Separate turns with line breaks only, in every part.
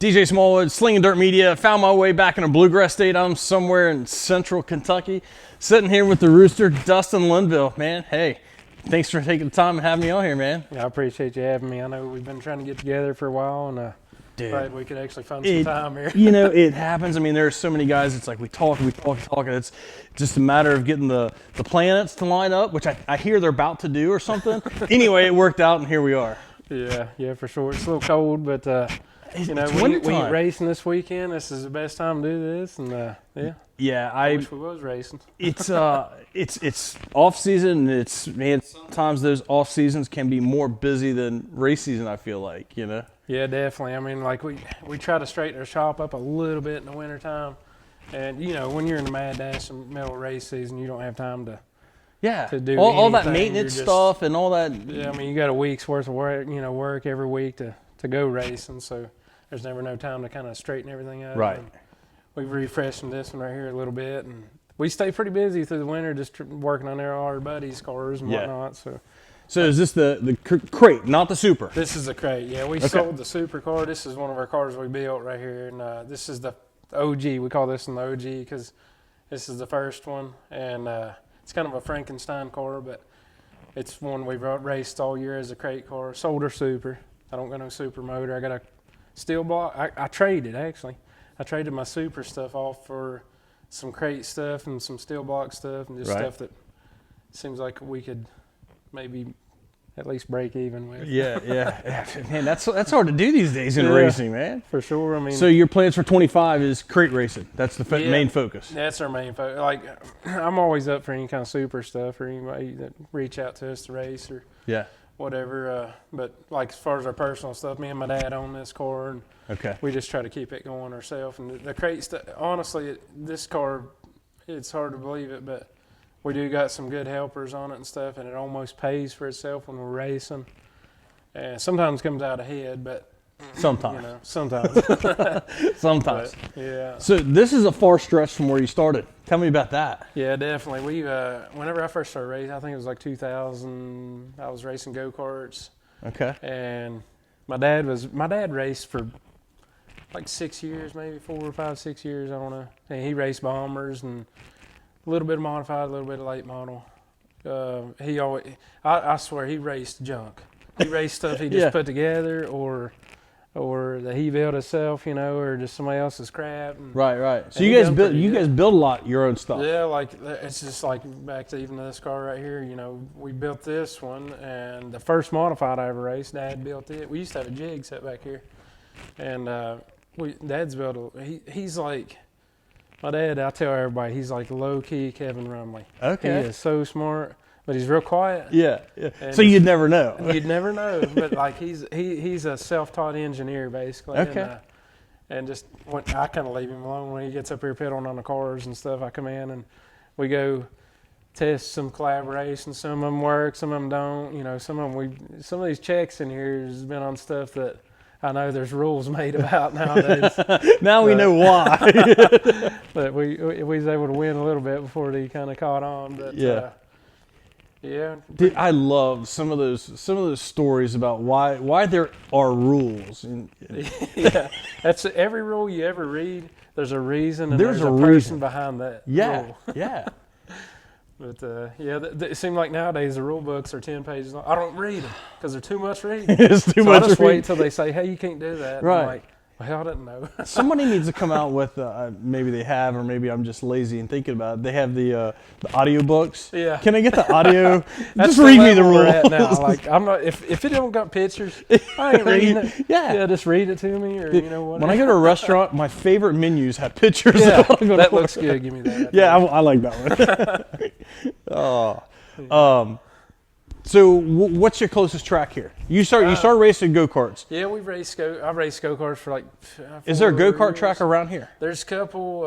DJ Smallwood, Slingin Dirt Media. Found my way back in a bluegrass state. I'm somewhere in central Kentucky, sitting here with the Rooster, Dustin, Linville. Man, hey, thanks for taking the time and having me on here, man.
Yeah, I appreciate you having me. I know we've been trying to get together for a while, and glad we could actually find some time here.
You know, it happens. I mean, there are so many guys. It's like we talk, and it's just a matter of getting the planets to line up, which I hear they're about to do or something. Anyway, it worked out, and here we are.
Yeah, for sure. It's a little cold, but you know, when you're racing this weekend, this is the best time to do this, and
yeah,
I wish we was racing.
It's off season. It's, man, sometimes those off seasons can be more busy than race season, I feel like, you know.
Yeah, definitely. I mean, like we try to straighten our shop up a little bit in the wintertime, and you know, when you're in the mad dash in the middle of race season, you don't have time to do
all that maintenance stuff and all that.
Yeah, I mean, you got a week's worth of work every week to go racing, so there's never no time to kind of straighten everything up.
Right.
And we've refreshed this one right here a little bit, and we stay pretty busy through the winter just working on our buddies' cars and whatnot. So
is this the crate, not the super?
This is a crate. Yeah, we sold the super car. This is one of our cars we built right here, and this is the OG. We call this an OG because this is the first one, and it's kind of a Frankenstein car, but it's one we've raced all year as a crate car. Sold her super. I don't got no super motor. I got a steel block. I traded, actually. I traded my super stuff off for some crate stuff and some steel block stuff and just stuff that seems like we could maybe at least break even with.
Yeah. Man, that's hard to do these days in racing, man.
For sure. I mean,
so your plans for 25 is crate racing. That's the main focus.
That's our main focus. Like, I'm always up for any kind of super stuff or anybody that reach out to us to race or whatever. But like as far as our personal stuff, me and my dad own this car, and we just try to keep it going ourselves. And the crate stuff, honestly, this car, it's hard to believe it, but we do got some good helpers on it and stuff, and it almost pays for itself when we're racing. And sometimes it comes out ahead, but
sometimes.
You know, sometimes.
Sometimes.
But, yeah.
So this is a far stretch from where you started. Tell me about that.
Yeah, definitely. We whenever I first started racing, I think it was like 2000. I was racing go-karts.
Okay.
And my dad raced for like 6 years, maybe 4 or 5, 6 years. I don't know. And he raced bombers and a little bit of modified, a little bit of late model. I swear, he raced junk. He raced stuff he just put together, or that he built himself, you know, or just somebody else's crap. And,
right. So you guys build a lot your own stuff.
Yeah, like it's just like back to even this car right here. You know, we built this one, and the first modified I ever raced, Dad built it. We used to have a jig set back here, and Dad's built he's like. My dad, I tell everybody, he's like low-key Kevin Rumley.
Okay.
He is so smart, but he's real quiet.
Yeah. So you'd never know.
You'd never know, but like he's a self-taught engineer basically.
Okay.
And just I kind of leave him alone when he gets up here pedaling on the cars and stuff. I come in and we go test some collaboration. Some of them work, some of them don't. You know, some of these checks in here has been on stuff that I know there's rules made about nowadays.
Now we know why.
But we was able to win a little bit before they kind of caught on. But yeah.
Dude, I love some of those stories about why there are rules.
Yeah, that's every rule you ever read. There's a reason, and there's a person behind that rule.
Yeah.
But it seems like nowadays the rule books are 10 pages long. I don't read them because they're too much reading.
It's too much.
I just wait until they say, "Hey, you can't do that."
Right.
I'm like, well, I didn't know.
Somebody needs to come out with maybe they have, or maybe I'm just lazy and thinking about it. They have the audio books.
Yeah.
Can I get the audio? Just read me the rules.
Now. Like I'm not if it don't got pictures, I ain't reading it.
Yeah,
just read it to me, or you know what.
When I go to a restaurant, my favorite menus have pictures.
Yeah, that looks good. Give me that.
Yeah, I like that one. So what's your closest track here? You start racing go-karts.
Yeah, I've raced go-karts for like 4
Is there a go-kart
years.
track around here?
There's a couple.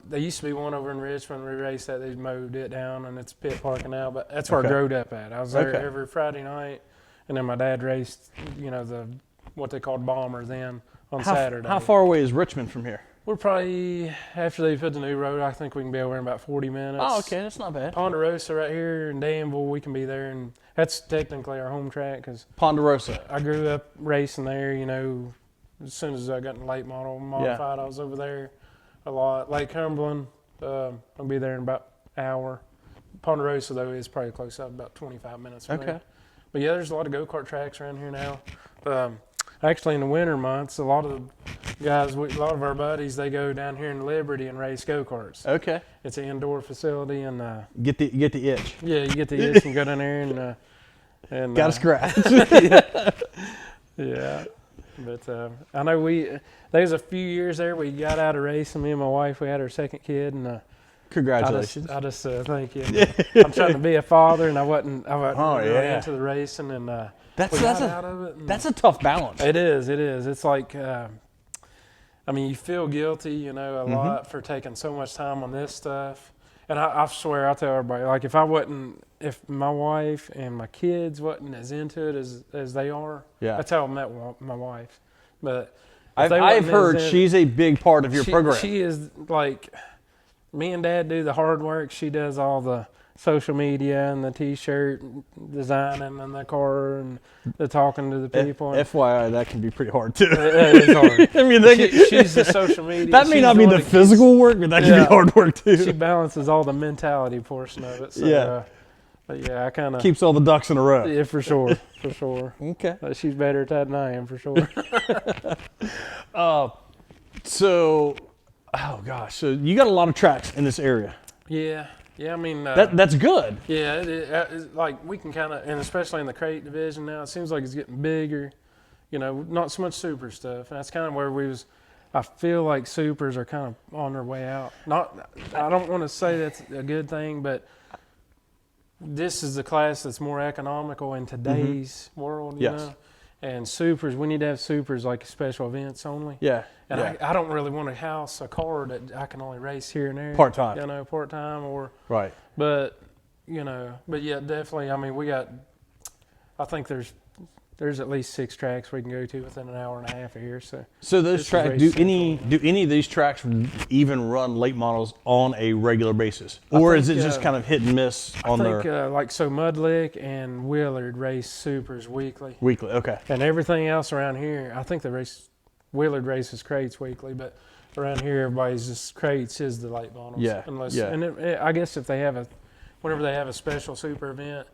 There used to be one over in Richmond. We raced that. They mowed it down, and it's pit parking now. But that's where I growed up at. I was there every Friday night, and then my dad raced, you know, what they called bomber then on Saturday.
How far away is Richmond from here?
We're probably, after they put the new road, I think we can be over in about 40 minutes.
Oh, okay, that's not bad.
Ponderosa right here in Danville, we can be there, and that's technically our home track because
Ponderosa.
I grew up racing there, you know, as soon as I got in late model modified, I was over there a lot. Lake Cumberland, I'll be there in about an hour. Ponderosa, though, is probably close up, about 25 minutes from there. But yeah, there's a lot of go-kart tracks around here now. Actually, in the winter months, a lot of the guys, a lot of our buddies, they go down here in Liberty and race go-karts.
Okay.
It's an indoor facility, and
get the itch.
Yeah, you get the itch and go down there and
got a scratch.
Yeah. But I know there was a few years there we got out of racing. Me and my wife, we had our second kid, and
congratulations.
I just thank you. I'm trying to be a father, and I wasn't really into the racing, and
that's a tough balance.
It is. It's like, I mean, you feel guilty, a lot for taking so much time on this stuff. And I swear, I tell everybody, like, if my wife and my kids wasn't as into it as they are, that's how I met my wife. But
I've heard she's a big part of your program.
She is, like, me and Dad do the hard work. She does all the social media and the T-shirt designing and the car and the talking to the people.
FYI, that can be pretty hard too.
It is hard.
I mean,
she's the social media.
That may not be the physical work, but that can be hard work too.
She balances all the mentality portion of it. So, but yeah, I kind of
keeps all the ducks in a row.
Yeah, for sure.
Okay.
She's better at that than I am, for sure.
So you got a lot of tracks in this area.
Yeah, I mean...
that's good.
Yeah, it's like we can kind of, and especially in the crate division now, it seems like it's getting bigger, not so much super stuff. And that's kind of where I feel like supers are kind of on their way out. I don't want to say that's a good thing, but this is the class that's more economical in today's world, you know? And supers, we need to have supers like special events only.
Yeah.
And I don't really want to house a car that I can only race here and there.
Part-time.
Part-time or...
Right.
But, but yeah, definitely, I mean, I think there's at least 6 tracks we can go to within an hour and a half of here. So
those tracks, do any of these tracks even run late models on a regular basis? Or is it just kind of hit and miss on their...
I think, Mud Lick and Willard race supers weekly.
Weekly, okay.
And everything else around here, I think Willard races crates weekly, but around here, everybody's just crates is the late models.
Yeah.
And I guess if whenever they have a special super event,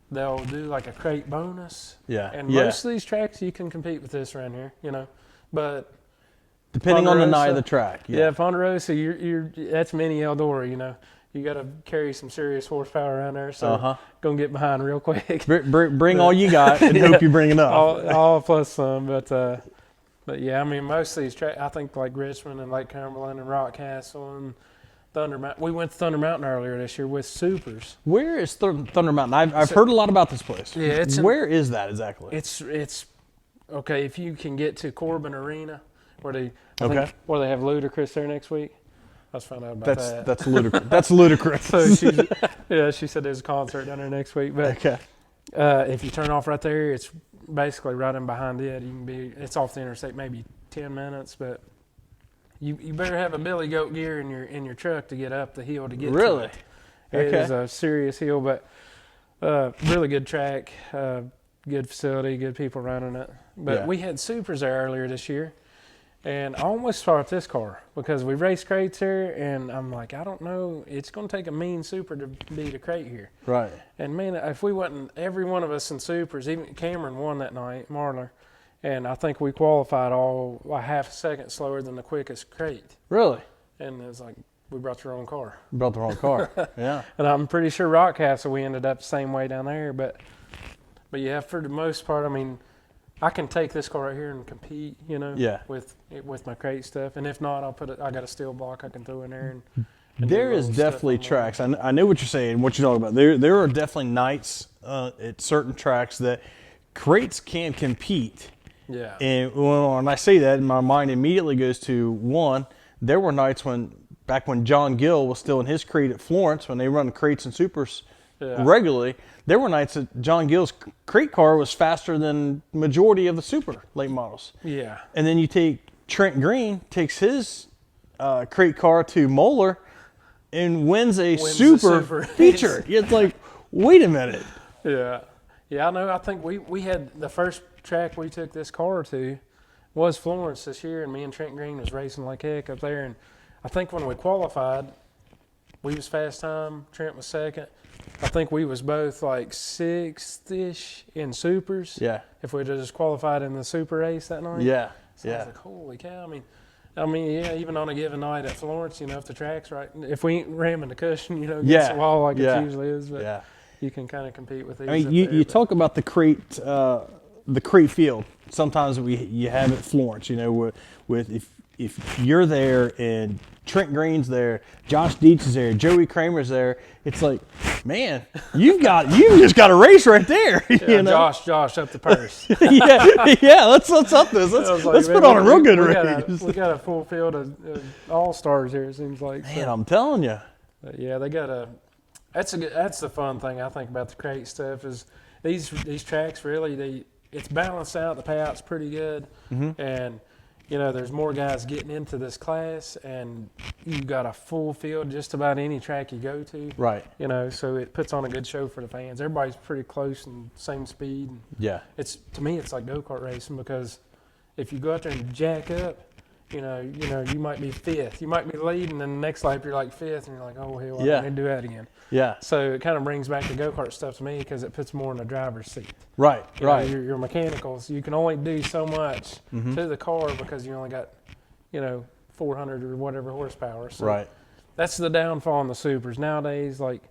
they'll do like a crate bonus.
Yeah.
And most of these tracks, you can compete with this around here, but
depending on the night of the track.
Yeah, Ponderosa, that's mini Eldora, You got to carry some serious horsepower around there, so gonna get behind real quick.
Bring all you got and hope you bring enough.
all plus some, but yeah, I mean, most of these tracks, I think like Richmond and Lake Cumberland and Rock Castle and Thunder Mountain. We went to Thunder Mountain earlier this year with supers.
Where is Thunder Mountain? I've heard a lot about this place.
Yeah,
where is that exactly?
It's okay if you can get to Corbin Arena, where they have Ludacris there next week. Let's find out about that.
That's ludicrous. That's ludicrous.
So she said there's a concert down there next week. But if you turn off right there, it's basically right in behind it. It's off the interstate, maybe 10 minutes, but you better have a billy goat gear in your truck to get up the hill to get to it. It is a serious hill, but really good track, good facility, good people running it. But we had supers there earlier this year, and I almost started this car because we raced crates here, and I'm like, I don't know, it's going to take a mean super to beat a crate here.
Right.
And man, if we wasn't, every one of us in supers, even Cameron won that night, Marler, and I think we qualified all half a second slower than the quickest crate.
Really?
And it was like, we brought the wrong car.
Brought the wrong car, yeah. And
I'm pretty sure Rock Castle, we ended up the same way down there, but yeah, for the most part, I mean, I can take this car right here and compete, with my crate stuff. And if not, I got a steel block I can throw in there. And
there is definitely tracks. I know what you're saying, what you're talking about. There are definitely nights at certain tracks that crates can compete.
Yeah.
And when I say that, my mind immediately goes to one, there were nights back when John Gill was still in his crate at Florence, when they run crates and supers regularly, there were nights that John Gill's crate car was faster than majority of the super late models.
Yeah.
And then you take Trent Green, takes his crate car to Moeller and wins a super feature. It's like, wait a minute.
Yeah. Yeah, I know. I think we had the first track we took this car to, was Florence this year, and me and Trent Green was racing like heck up there. And I think when we qualified, we was fast time. Trent was second. I think we was both like 6th-ish in supers.
Yeah.
If we'd have just qualified in the super race that night.
Yeah.
So I was like, holy cow! I mean, yeah. Even on a given night at Florence, if the track's right, if we ain't ramming the cushion, against the wall like it usually is, but you can kind of compete with these.
I mean, you talk about the crate field. Sometimes you have at Florence, with if you're there and Trent Green's there, Josh Dietz is there, Joey Kramer's there, it's like, man, you just got a race right there.
Josh up the purse.
Let's up this. Let's put on a real good race.
We got a full field of all-stars here, it seems like.
Man, I'm telling you.
Yeah, they got that's the fun thing I think about the crate stuff is these tracks really, it's balanced out, the payout's pretty good, and there's more guys getting into this class, and you got a full field just about any track you go to.
Right.
So it puts on a good show for the fans. Everybody's pretty close and same speed.
Yeah.
To me, it's like go-kart racing because if you go out there and jack up, you might be 5th. You might be leading, and the next lap you're like 5th, and you're like, oh, hell, I need to do that again.
Yeah.
So it kind of brings back the go-kart stuff to me because it puts more in the driver's seat.
Right, right.
Your mechanicals, you can only do so much to the car because you only got, 400 or whatever horsepower. So
right.
That's the downfall in the supers. Nowadays, like,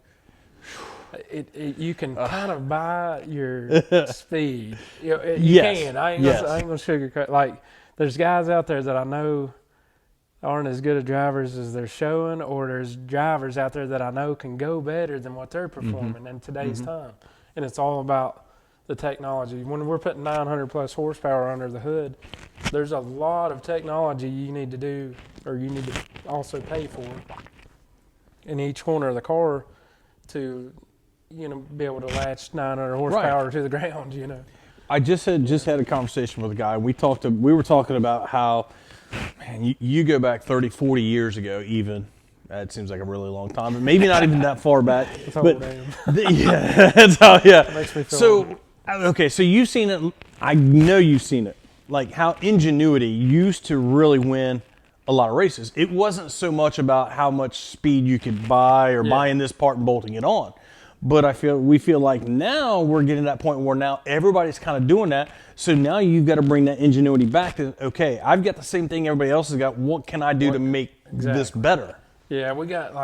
you can kind of buy your speed. You can. I ain't gonna sugarcoat. Like, there's guys out there that I know aren't as good of drivers as they're showing, or there's drivers out there that I know can go better than what they're performing in today's time. And it's all about the technology. When we're putting 900 plus horsepower under the hood, there's a lot of technology you need to do, or you need to also pay for in each corner of the car to, be able to latch 900 horsepower to the ground,
I just had a conversation with a guy. We were talking about how, man, you go back 30, 40 years ago even. That seems like a really long time, but maybe not even that far back.
That's how old I am.
That's how,
It makes me feel
So, okay, so you've seen it. I know you've seen it. Like how Ingenuity used to really win a lot of races. It wasn't so much about how much speed you could buy or buying this part and bolting it on. But we feel like now we're getting to that point where now everybody's kind of doing that. So now you've got to bring that ingenuity back to, okay, I've got the same thing everybody else has got. What can I do to make this better?
Yeah, we got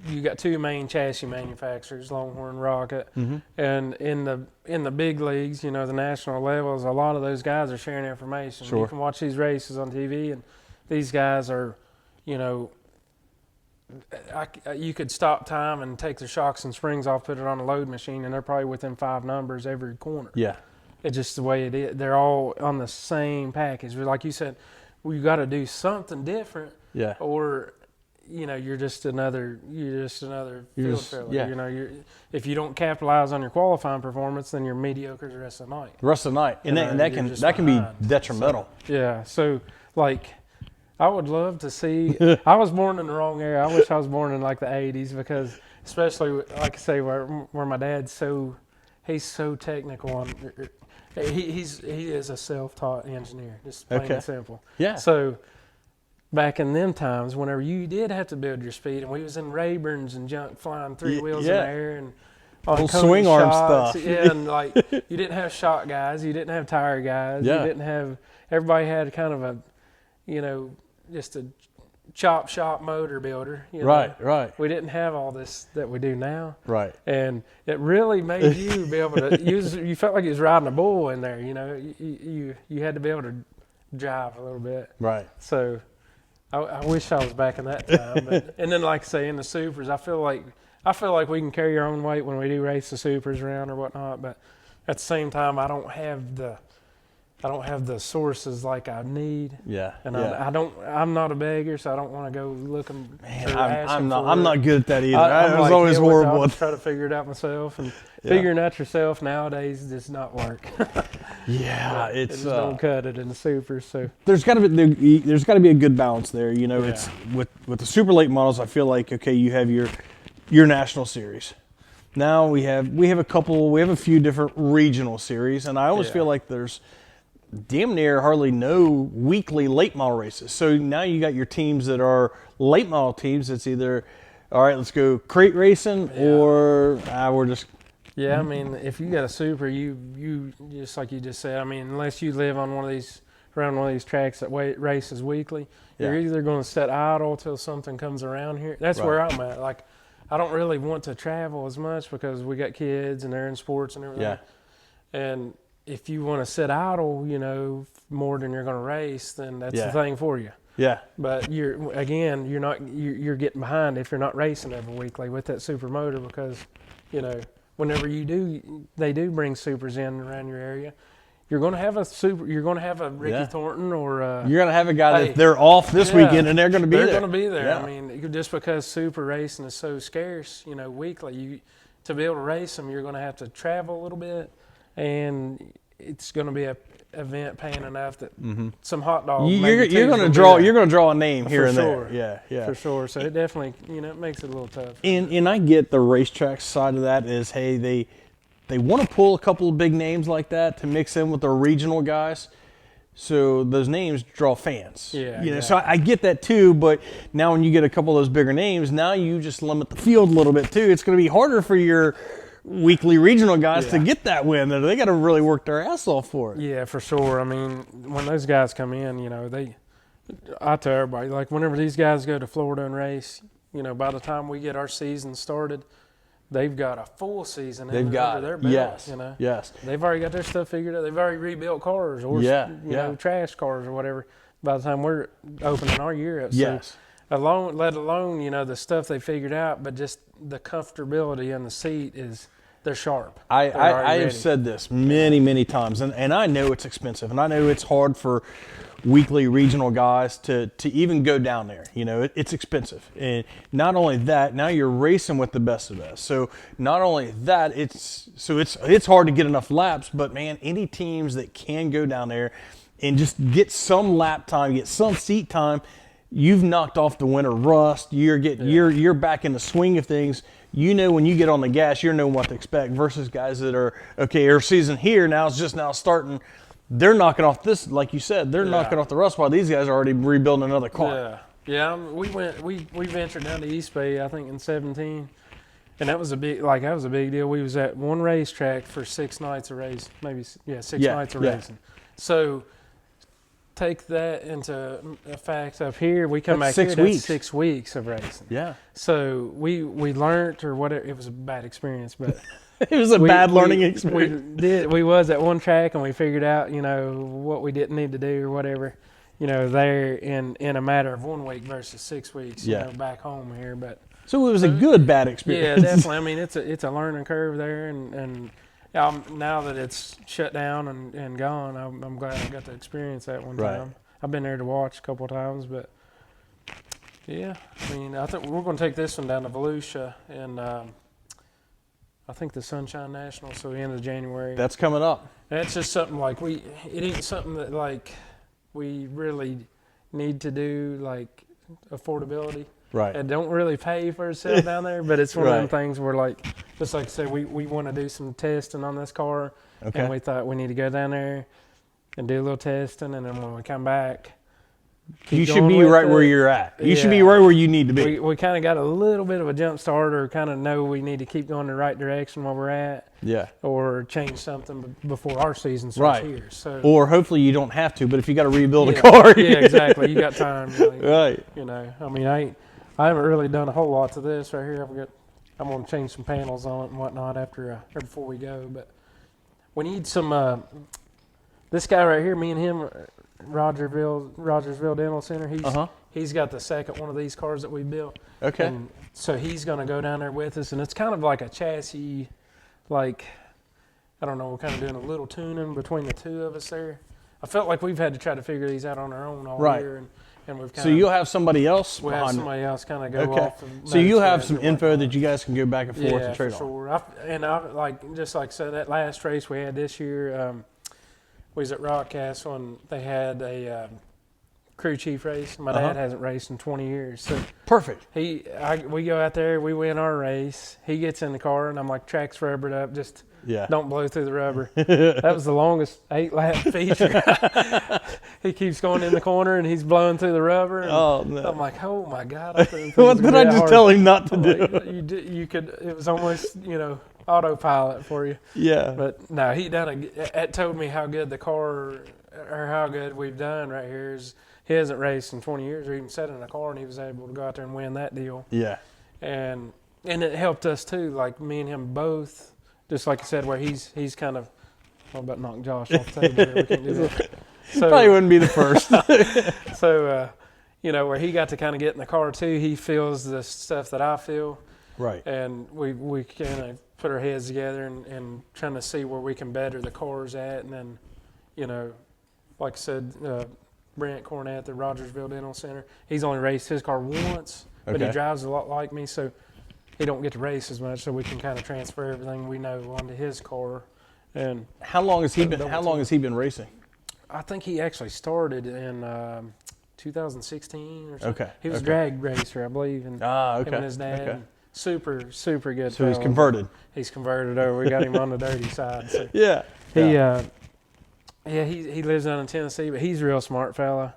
you got two main chassis manufacturers, Longhorn, Rocket, and in the big leagues, the national levels, a lot of those guys are sharing information.
Sure.
You can watch these races on TV, and these guys are, you could stop time and take the shocks and springs off, put it on a load machine, and they're probably within 5 numbers every corner.
Yeah.
It's just the way it is. They're all on the same package. Like you said, we got to do something different.
Yeah.
Or you're just another field filler.
Yeah.
If you don't capitalize on your qualifying performance, then you're mediocre the rest of the night.
The rest of the night, and that can be detrimental.
So like, I would love to see. I was born in the wrong era. I wish I was born in like the '80s because, especially like I say, where my dad's he's so technical on. He is a self-taught engineer, just plain and simple.
Yeah.
So back in them times, whenever you did have to build your speed, and we was in Rayburns and junk flying 3 wheels in the air and on
swing arm stuff.
Yeah, and like you didn't have shot guys, you didn't have tire guys, you didn't have. Everybody had kind of a, just a chop shop motor builder.
Right.
We didn't have all this that we do now.
Right.
And it really made you be able to use. You felt like you was riding a bull in there. You had to be able to drive a little bit.
Right.
So I wish I was back in that time. But, and then, like I say, in the supers, I feel like we can carry our own weight when we do race the supers around or whatnot. But at the same time, I don't have the sources like I need.
Yeah.
And I'm not a beggar, so I don't want to go looking.
Man, I'm not good at that either. I was always horrible.
I'll try to figure it out myself, and figuring out yourself nowadays does not work.
Yeah,
it just don't cut it in the supers. So
there's got to be a good balance there. It's with the super late models. I feel like you have your national series. Now we have a few different regional series, and I always feel like there's damn near hardly no weekly late model races. So now you got your teams that are late model teams. It's either, all right, let's go crate racing, or we're just.
Yeah, I mean, if you got a super, you just like you just said. I mean, unless you live on around one of these tracks that races weekly, you're either going to sit idle till something comes around here. That's where I'm at. Like, I don't really want to travel as much because we got kids and they're in sports and everything.
Yeah.
And if you want to sit idle, more than you're going to race, then that's the thing for you.
Yeah.
But you're getting behind if you're not racing every weekly with that super motor because, whenever they do bring supers in around your area, you're going to have a super. You're going to have a Ricky Thornton or
you're going to have a guy that they're off this weekend and they're going to be there.
They're going to be there.
Yeah.
I mean, just because super racing is so scarce, weekly, to be able to race them, you're going to have to travel a little bit, and it's going to be a event paying enough that some hot dogs.
You're going to draw a name here and
there.
Yeah,
for sure. So it definitely it makes it a little tough.
And I get the racetrack side of that is, hey, they want to pull a couple of big names like that to mix in with their regional guys, so those names draw fans.
Yeah,
So I get that too. But now when you get a couple of those bigger names, now you just limit the field a little bit too. It's going to be harder for your weekly regional guys to get that win. They got to really work their ass off for it.
Yeah, for sure. I mean, when those guys come in, I tell everybody, like, whenever these guys go to Florida and race, by the time we get our season started, they've got a full season under their belt.
Yes.
They've already got their stuff figured out. They've already rebuilt cars or trash cars or whatever by the time we're opening our year up.
Yes.
So let alone the stuff they figured out, but just the comfortability in the seat they're sharp.
I have said this many, many times, and I know it's expensive, and I know it's hard for weekly regional guys to even go down there. It's expensive. And not only that, now you're racing with the best of us. So not only that, it's hard to get enough laps, but man, any teams that can go down there and just get some lap time, get some seat time, you've knocked off the winter rust. You're back in the swing of things. When you get on the gas, you're knowing what to expect versus guys that are, okay, our season here now is just now starting. They're knocking off this, like you said, knocking off the rust while these guys are already rebuilding another car.
Yeah. We ventured down to East Bay, I think in 2017, and that was a big deal. We was at one racetrack for 6 nights of race, nights of racing. So take that into effect up here. We come back here, that's 6 weeks of racing.
Yeah.
So we learned, or whatever. It was a bad experience, but
it was a bad learning experience.
We was at one track and we figured out, what we didn't need to do or whatever, there in a matter of 1 week versus 6 weeks, back home here. But
so it was a good bad experience.
Yeah, definitely. I mean, it's a learning curve there, and now that it's shut down and gone, I'm glad I got to experience that one time. I've been there to watch a couple of times, but yeah, I mean, I think we're going to take this one down to Volusia, and I think the Sunshine National, so the end of January.
That's coming up.
That's just something like it ain't something that like we really need to do, like affordability.
Right.
It don't really pay for itself down there, but it's one of them things where, like, just like I said, we want to do some testing on this car, and we thought we need to go down there and do a little testing, and then when we come back,
you should be right where you're at. You should be right where you need to be.
We kind of got a little bit of a jump start, or kind of know we need to keep going the right direction where we're at.
Yeah.
Or change something before our season starts here. So.
Or hopefully you don't have to, but if you got to rebuild a car.
Yeah, exactly. You got time.
Right.
I mean, I haven't really done a whole lot to this right here. I'm going to change some panels on it and whatnot or before we go. But we need some. This guy right here, me and him, Rogersville Dental Center. He's got the second one of these cars that we built.
Okay.
And so he's going to go down there with us, and it's kind of like a chassis, like, I don't know, we're kind of doing a little tuning between the two of us there. I felt like we've had to try to figure these out on our own all year, and we've kind of.
So you'll have somebody else.
We'll have somebody else kind of go off.
So you'll have some info that you guys can go back and forth and trade on.
Yeah, for sure. Just like I said, that last race we had this year. We was at Rock Castle, and they had a crew chief race. My dad hasn't raced in 20 years. So
perfect.
We go out there, we win our race. He gets in the car, and I'm like, track's rubbered up. Just
Yeah.
Don't blow through the rubber. That was the longest 8-lap feature. He keeps going in the corner and he's blowing through the rubber. And
Oh, no.
I'm like, oh my God. I
What did I just tell him not to do?
Like, you could, it was almost, autopilot for you.
Yeah.
But no, it told me how good the car, or how good we've done right here. Is he hasn't raced in 20 years or even sat in a car, and he was able to go out there and win that deal.
Yeah.
And it helped us too, like me and him both, just like you said, where he's kind of, what about knock Josh off the table? We can't do that. So,
probably wouldn't be the first.
So, where he got to kind of get in the car too, he feels the stuff that I feel.
Right.
And we kind of put our heads together and trying to see where we can better the cars at. And then, like I said, Brent Cornett, the Rogersville Dental Center, he's only raced his car once, but he drives a lot like me, so he don't get to race as much, so we can kind of transfer everything we know onto his car. And
how long has he been racing?
I think he actually started in 2016 or something.
Okay.
He was a drag racer, I believe, and
okay.
him and his dad.
Okay.
Super, super good.
So he's converted.
He's converted over. We got him on the dirty side. So.
Yeah.
He lives down in Tennessee, but he's a real smart fella.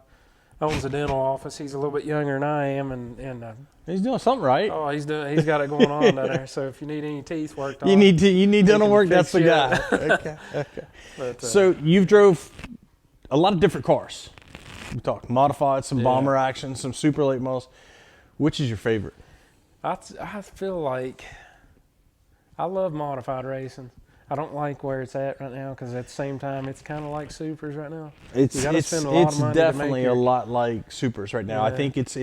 Owns a dental office. He's a little bit younger than I am, and
he's doing something right.
Oh, he's got it going on down there. So if you need any teeth worked on,
you need dental work. That's the guy. Okay. But, so you've drove a lot of different cars. We talked modified, some bomber action, some super late models. Which is your favorite?
I feel like I love modified racing. I don't like where it's at right now because at the same time it's kind of like supers right now.
It's definitely a lot like supers right now. Yeah. I think it's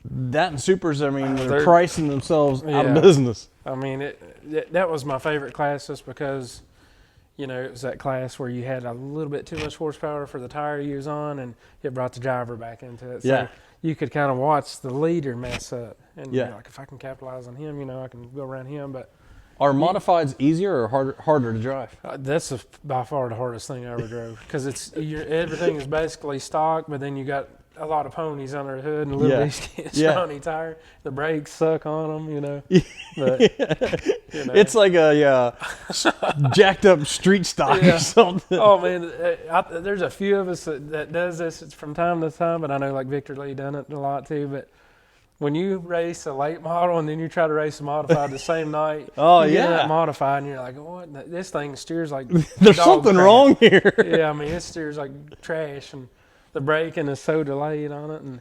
that and supers. I mean, they're pricing themselves out of business.
I mean, that was my favorite class just because, it was that class where you had a little bit too much horsepower for the tire you was on, and it brought the driver back into it. So you could kind of watch the leader mess up, and you're like, if I can capitalize on him, I can go around him. But
are modifieds easier or harder to drive?
That's by far the hardest thing I ever drove because everything is basically stock, but then you got a lot of ponies under the hood and a little shiny tire. The brakes suck on them, But,
it's like a jacked up street stock or something.
Oh man, there's a few of us that does this from time to time, but I know like Victor Lee done it a lot too. But when you race a late model and then you try to race a modified the same night, you get that modified and you're like, what? This thing steers like
there's something wrong here.
Yeah, I mean it steers like trash, and the braking is so delayed on it, and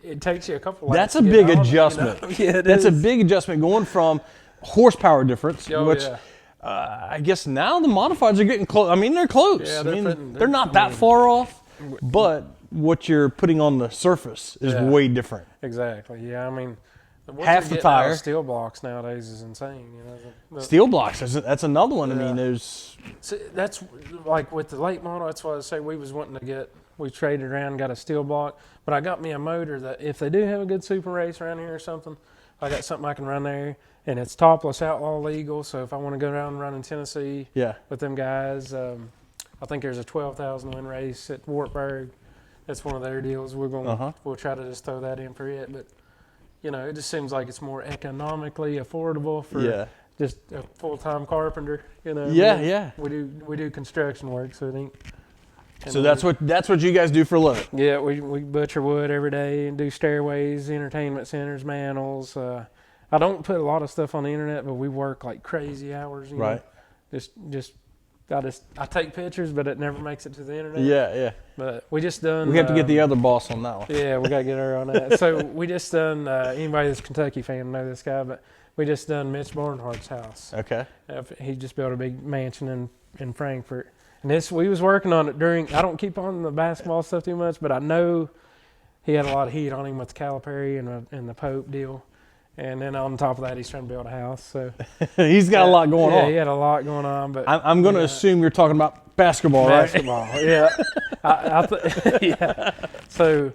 it takes you a couple laps.
That's a big adjustment. Yeah, that's a big adjustment going from horsepower difference, which I guess now the modifieds are getting close. I mean, they're close.
Yeah,
they're not that far off, but what you're putting on the surface is way different.
Exactly. Yeah, I mean,
half the tire.
Steel blocks nowadays is insane.
Steel blocks. That's another one. I mean,
that's like with the late model. That's why I say we was wanting to get. We traded around and got a steel block, but I got me a motor that if they do have a good super race around here or something, I got something I can run there, and it's topless outlaw legal. So if I want to go down and run in Tennessee with them guys, I think there's a 12,000 win race at Wartburg. That's one of their deals. We'll try to just throw that in for it, but it just seems like it's more economically affordable for just a full-time carpenter. We do construction work, so I think.
So that's what you guys do for a living.
Yeah, we butcher wood every day and do stairways, entertainment centers, manhole. I don't put a lot of stuff on the internet, but we work like crazy hours. You know? I take pictures, but it never makes it to the internet.
Yeah.
But we just done.
We have to get the other boss on that one.
Yeah, we gotta get her on that. So we just done. Anybody that's a Kentucky fan know this guy, but we just done Mitch Barnhart's house.
Okay.
He just built a big mansion in Frankfurt. And we was working on it I don't keep on the basketball stuff too much, but I know he had a lot of heat on him with the Calipari and the Pope deal. And then on top of that, he's trying to build a house. So
he's got a lot going on.
Yeah, he had a lot going on. But
I'm going to assume you're talking about basketball, right?
Yeah. So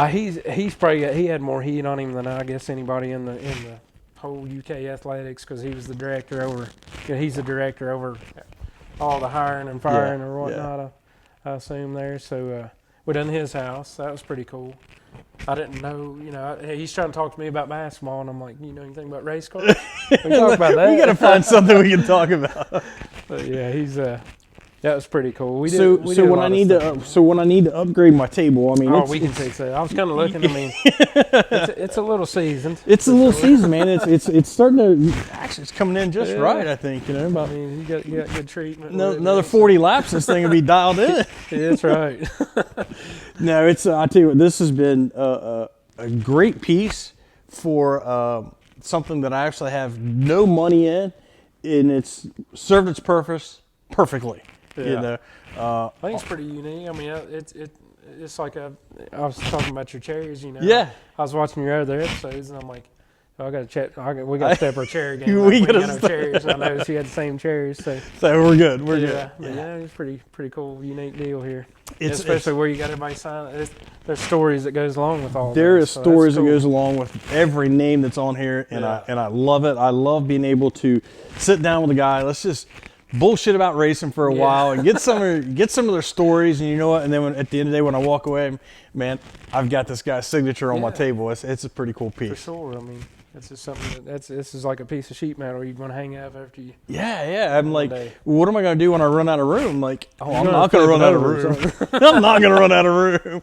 he's probably he had more heat on him than I guess anybody in the whole UK athletics because he was the director over. He's the director over all the hiring and firing or whatnot, I assume there. So we done his house. That was pretty cool. I didn't know, he's trying to talk to me about basketball, and I'm like, you know anything about race cars? We can talk about that.
We got to find something we can talk about.
But yeah, that was pretty cool.
So when I need to upgrade my table, I mean,
we can fix that. I was kind of looking. I mean, it's a little seasoned.
It's a little seasoned, man. It's starting to actually it's coming in just right. I think
About you got good treatment.
Another 40 laps, this thing will be dialed in.
Yeah, that's right.
No, it's I tell you what, this has been a great piece for something that I actually have no money in, and it's served its purpose perfectly.
Yeah. I think it's pretty unique. I mean, it's like I was talking about your cherries.
Yeah.
I was watching your other episodes, and I'm like, I got to check. We got to step our cherry game.
We
got our cherries. And I noticed you had the same cherries, so
we're good. We're
good.
Yeah,
yeah, it's pretty cool, unique deal here. Especially where you got everybody sign it. There's stories that goes along with all.
There is stories that goes along with every name that's on here, and I love it. I love being able to sit down with a guy. Let's just bullshit about racing for a while and get some of their stories, and you know what? And then at the end of the day, when I walk away, man, I've got this guy's signature on my table. It's a pretty cool piece.
For sure. I mean, it's just something this is like a piece of sheet metal you're gonna hang up after you.
Yeah. I'm like, what am I gonna do when I run out of room? Like, I'm not gonna run out of room. I'm not gonna run out of room.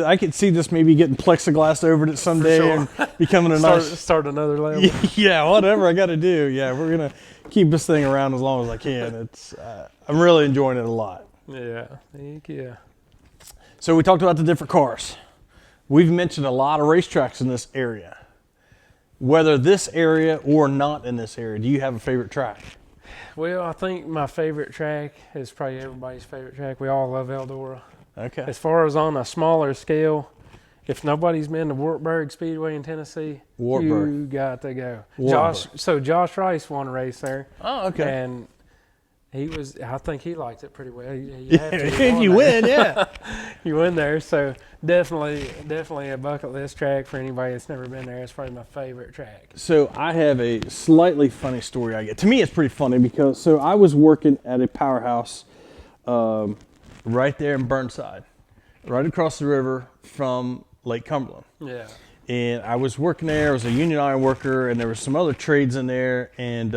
I could see this maybe getting plexiglass over it someday and becoming
start another level.
Yeah, whatever I got to do. Yeah, we're gonna keep this thing around as long as I can. It's I'm really enjoying it a lot.
Yeah, heck yeah.
So we talked about the different cars. We've mentioned a lot of racetracks in this area. Whether this area or not in this area, do you have a favorite track?
Well, I think my favorite track is probably everybody's favorite track. We all love Eldora.
Okay.
As far as on a smaller scale, if nobody's been to Wartburg Speedway in Tennessee, you got to go. Josh Rice won a race there.
Oh, okay.
And I think he liked it pretty well.
If you win, yeah.
You win there, so definitely a bucket list track for anybody that's never been there. It's probably my favorite track.
So I have a slightly funny story I get. To me, it's pretty funny because I was working at a powerhouse right there in Burnside, right across the river from Lake Cumberland.
Yeah.
And I was working there. I was a union iron worker, and there was some other trades in there, and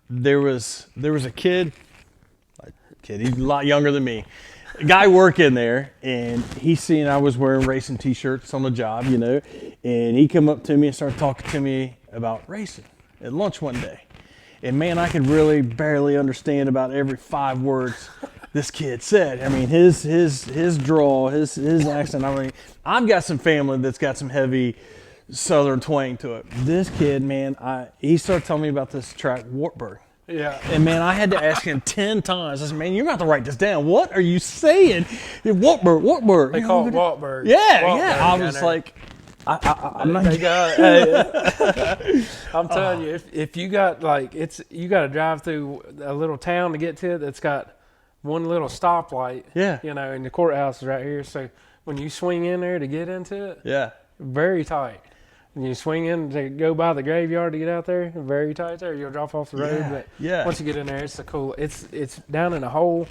there was a kid, he's a lot younger than me, a guy working there, and he seen I was wearing racing t-shirts on the job, and he come up to me and started talking to me about racing at lunch one day. And man, I could really barely understand about every 5 words this kid said. I mean, his drawl, his accent. I mean, I've got some family that's got some heavy Southern twang to it. This kid, man, he started telling me about this track, Wartburg.
Yeah.
And man, I had to ask him 10 times. I said, man, you're going to have to write this down. What are you saying? Wartburg.
They call it Wartburg.
Yeah. I was like, I'm not.
I'm telling you, if you got you got to drive through a little town to get to it that's got one little stoplight.
Yeah.
And the courthouse is right here. So when you swing in there to get into it, very tight. When you swing in to go by the graveyard to get out there, very tight there. You'll drop off the road. But once you get in there, it's it's down in a hole.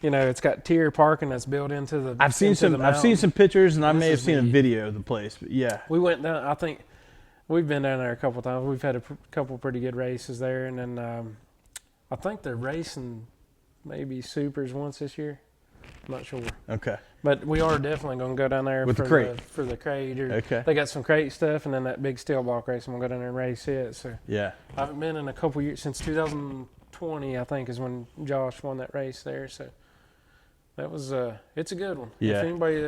It's got tier parking that's built into the.
I've seen some pictures, and I may have seen a video of the place. But yeah,
we went down. I think we've been down there a couple times. We've had a couple pretty good races there, and then I think they're racing maybe supers once this year. I'm not sure.
Okay.
But we are definitely going to go down there
for
the crate.
Okay.
They got some crate stuff, and then that big steel block race, and we'll go down there and race it. So
yeah.
I haven't been in a couple years since 2020. I think is when Josh won that race there. So that was it's a good one.
Yeah.
If anybody,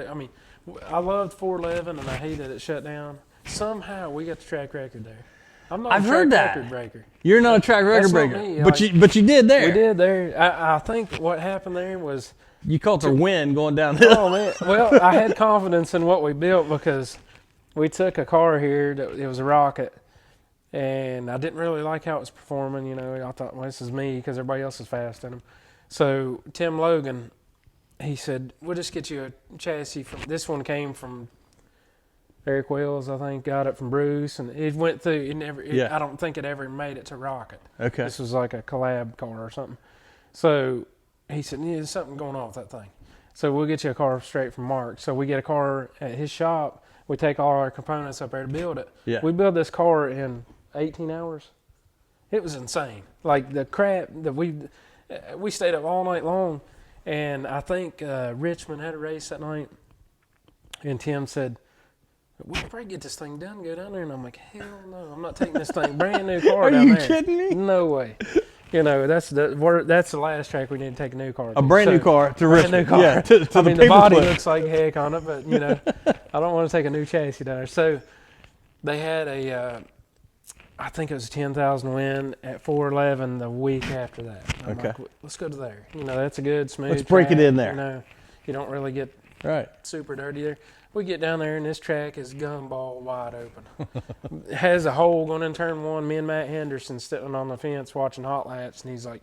I loved 411, and I hated it shut down. Somehow we got the track record there. I'm not a track record breaker.
You're not a track record breaker,
me.
but you did there.
We did there. I think what happened there was.
You caught the wind going downhill.
Oh, man. Well, I had confidence in what we built because we took a car here it was a Rocket, and I didn't really like how it was performing. I thought, well, this is me because everybody else is fast in them. So Tim Logan, he said, we'll just get you a chassis. This one came from Eric Wells, I think, got it from Bruce, and it went through. I don't think it ever made it to Rocket.
Okay.
This was like a collab car or something. So he said, there's something going on with that thing. So we'll get you a car straight from Mark. So we get a car at his shop. We take all our components up there to build it.
Yeah.
We built this car in 18 hours. It was insane. Like the crap that we stayed up all night long. And I think Richmond had a race that night. And Tim said, we could probably get this thing done, go down there. And I'm like, hell no, I'm not taking this thing. Brand new car down there.
Are you kidding me?
No way. You know, that's the last track we need to take a new car to.
A brand new car to Richmond.
New car.
Yeah, to
I
the
mean, the body
paperclip.
looks like heck on it, but, you know, I don't want to take a new chassis down there. So they had I think it was a 10,000 win at 411 the week after that. I'm
Okay.
like, let's go to there. You know, that's a good, smooth
Let's break
track.
it in there.
You know, you don't really get
Right.
super dirty there. We get down there, and this track is gumball wide open. It has a hole going in turn one. Me and Matt Henderson sitting on the fence watching hot laps, and he's like,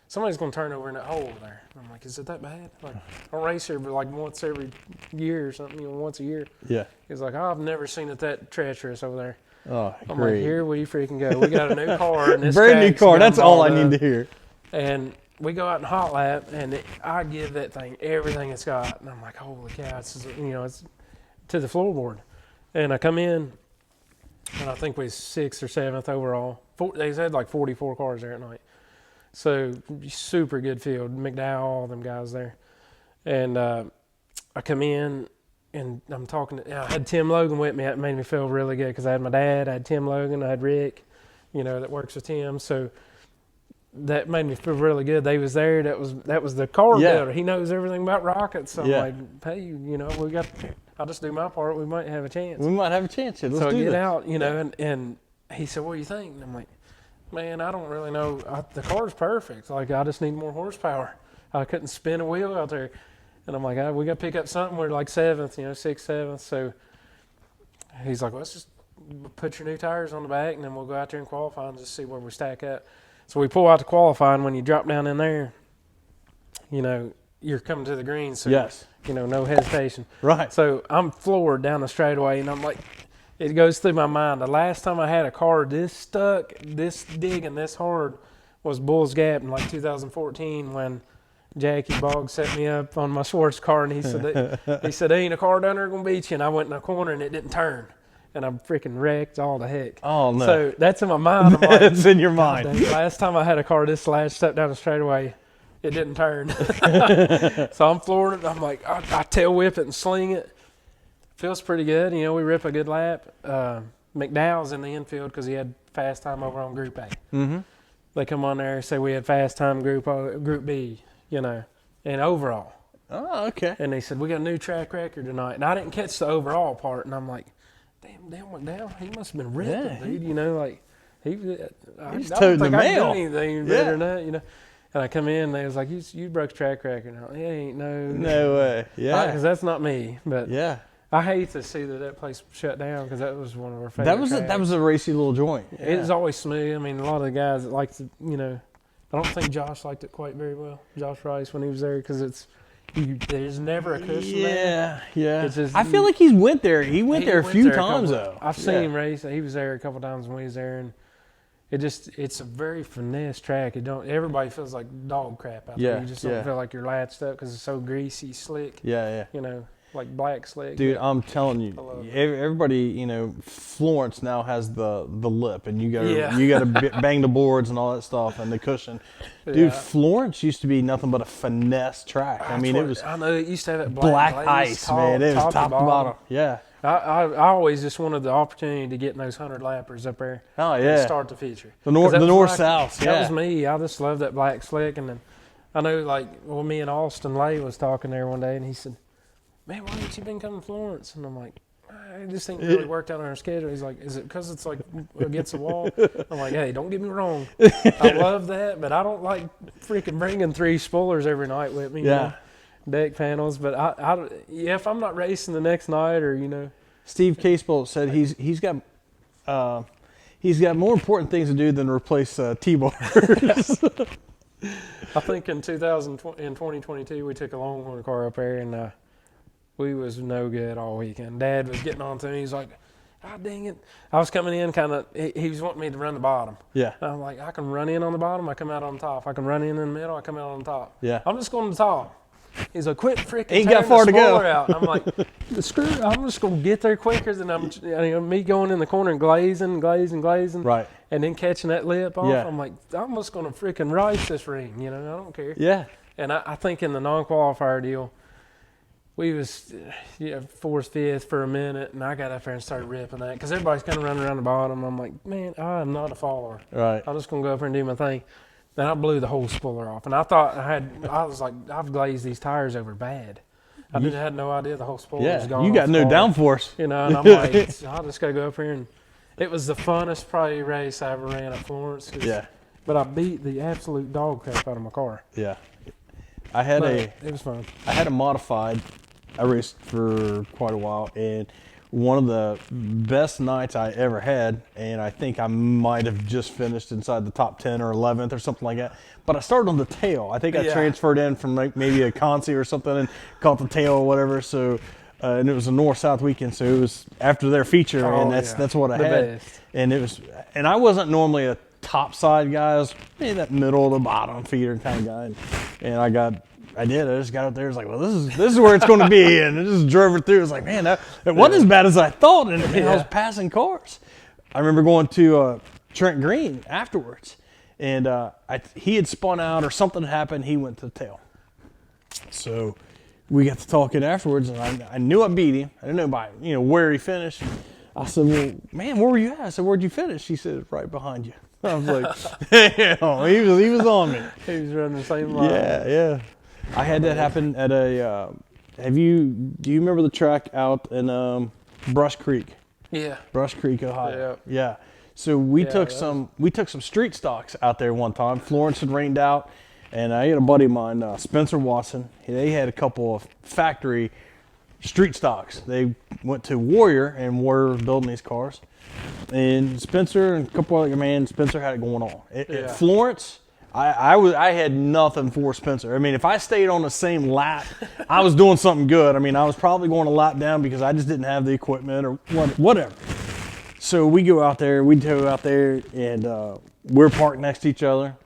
somebody's going to turn over in that hole over there. I'm like, is it that bad? Like, I race here but like once every year or something, you know, once a year.
Yeah.
He's like, oh, I've never seen it that treacherous over there.
Oh,
I'm
great.
like, here we freaking go. We got a new car, and this
Brand new
track's
car. That's all I
gumballed
need
up.
to hear.
And we go out and hot lap, and I give that thing everything it's got. And I'm like, holy cow, it's to the floorboard. And I come in, and I think we was 6th or 7th overall. They had like 44 cars there at night. So super good field. McDowell, all them guys there. And I come in, and I'm talking I had Tim Logan with me. That made me feel really good because I had my dad, I had Tim Logan, I had Rick, you know, that works with Tim. So that made me feel really good. They was there. That was the car builder. He knows everything about rockets. So I'm like, hey, you know, I'll just do my part. We might have a chance.
We might have a chance here. Let's
So
do
I get
this.
out, you know, and he said, what do you think? And I'm like, man, I don't really know. The car's perfect. Like, I just need more horsepower. I couldn't spin a wheel out there. And I'm like, we got to pick up something. We're like 7th, you know, 6th, 7th. So he's like, let's just put your new tires on the back, and then we'll go out there and qualify and just see where we stack up. So we pull out to qualify, and when you drop down in there, you know, you're coming to the green. So,
Yes.
you know, no hesitation.
Right.
So I'm floored down the straightaway, and I'm like, it goes through my mind. The last time I had a car this stuck, this big, and this hard was Bulls Gap in like 2014 when Jackie Boggs set me up on my Schwartz car, and he said, ain't a car down there going to beat you. And I went in a corner, and it didn't turn. And I'm freaking wrecked all the heck.
Oh, no.
So that's in my mind. I'm like,
It's in your mind.
last time I had a car this latched up down the straightaway, it didn't turn. So I'm floored. I'm like, I tail whip it and sling it. Feels pretty good. You know, we rip a good lap. McDowell's in the infield because he had fast time over on Group A.
Mm-hmm.
They come on there and say we had fast time Group B, you know, and overall.
Oh, okay.
And they said, we got a new track record tonight. And I didn't catch the overall part. And I'm like, damn McDowell, he must have been ripping, dude. You know, like, I don't
toting the
think I
mail.
done anything better than that, you know. And I come in, and they was like, you broke track record. And I'm like, yeah, ain't
No way. Yeah.
Because that's not me. But
Yeah.
I hate to see that place shut down because that was one of our favorite
That was a racy little joint. Yeah.
It was always smooth. I mean, a lot of the guys that like to, you know, I don't think Josh liked it quite very well, Josh Rice, when he was there, because there's never a cushion there.
Yeah.
It's just,
I feel like he went there a few times, though.
I've seen him race. He was there a couple times when he was there, and it's a very finesse track. Everybody feels like dog crap out there. You just don't feel like you're latched up because it's so greasy, slick.
Yeah.
You know, like black slick.
Dude, I'm telling you, everybody, you know, Florence now has the lip, and you gotta bang the boards and all that stuff, and the cushion. Dude, Florence used to be nothing but a finesse track. I mean,
I know it used to have that
black ice, man. It was top to bottom. Yeah.
I always just wanted the opportunity to get in those 100 lappers up there.
Oh yeah.
And start the feature.
The north-south.
That was me. I just loved that black slick, and then I know, like, me and Austin Lay was talking there one day, and he said, man, why haven't you been coming to Florence? And I'm like, I just ain't really worked out on our schedule. He's like, is it because it's like against the wall? I'm like, hey, don't get me wrong. I love that, but I don't like freaking bringing 3 spoilers every night with me. You know, deck panels. But if I'm not racing the next night, or, you know.
Steve Casebolt said he's got more important things to do than replace T-bars.
I think in 2022 we took a Longhorn car up there, and we was no good all weekend. Dad was getting on to me. He's like, God dang it. I was coming in kind of, he was wanting me to run the bottom.
Yeah.
And I'm like, I can run in on the bottom, I come out on top. I can run in the middle, I come out on top.
Yeah.
I'm just going to the top. He's like, quit freaking
Ain't
tearing
got far
the
to go.
spoiler out. I'm like, screw it. I'm just going to get there quicker than me going in the corner and glazing.
Right.
And then catching that lip off.
Yeah.
I'm like, I'm just going to freaking race this ring. I don't care.
Yeah.
And I think in the non-qualifier deal, we was fourth, fifth for a minute, and I got up there and started ripping that because everybody's kind of running around the bottom. I'm like, man, I'm not a follower.
Right.
I'm just going to go up there and do my thing. Then I blew the whole spoiler off, and I was like, I've glazed these tires over bad. I had no idea the whole spoiler was gone.
You got no downforce.
And I'm like, I just got to go up here, and it was the funnest probably race I ever ran at Florence.
Yeah.
But I beat the absolute dog crap out of my car.
Yeah.
It was fun.
I had a modified. I raced for quite a while, and one of the best nights I ever had, and I think I might have just finished inside the top 10 or 11th or something like that. But I started on the tail. I think I transferred in from maybe a Consi or something and caught the tail or whatever. So, and it was a north-south weekend, so it was after their feature, and that's what I had.
Best.
And I wasn't normally a top side guy. I was maybe that middle to bottom feeder kind of guy, and I just got up there. It was like, well, this is where it's going to be, and I just drove it through. It was like, man, it wasn't as bad as I thought, and I was passing cars. I remember going to Trent Green afterwards, and he had spun out or something happened. He went to the tail, so we got to talking afterwards, and I knew I beat him. I didn't know by where he finished. I said, well, man, where were you at? I said, where'd you finish? He said, right behind you. I was like, he was on me.
He was running the same line.
Yeah. I had that happen at a. Do you remember the track out in Brush Creek?
Yeah.
Brush Creek, Ohio. Yeah. So we took some street stocks out there one time. Florence had rained out, and I had a buddy of mine, Spencer Watson. They had a couple of factory street stocks. They went to Warrior and were building these cars. And Spencer and a couple other Spencer had it going on. At Florence, I had nothing for Spencer. I mean, if I stayed on the same lap, I was doing something good. I mean, I was probably going a lap down because I just didn't have the equipment or whatever. So we tow out there, and we're parked next to each other.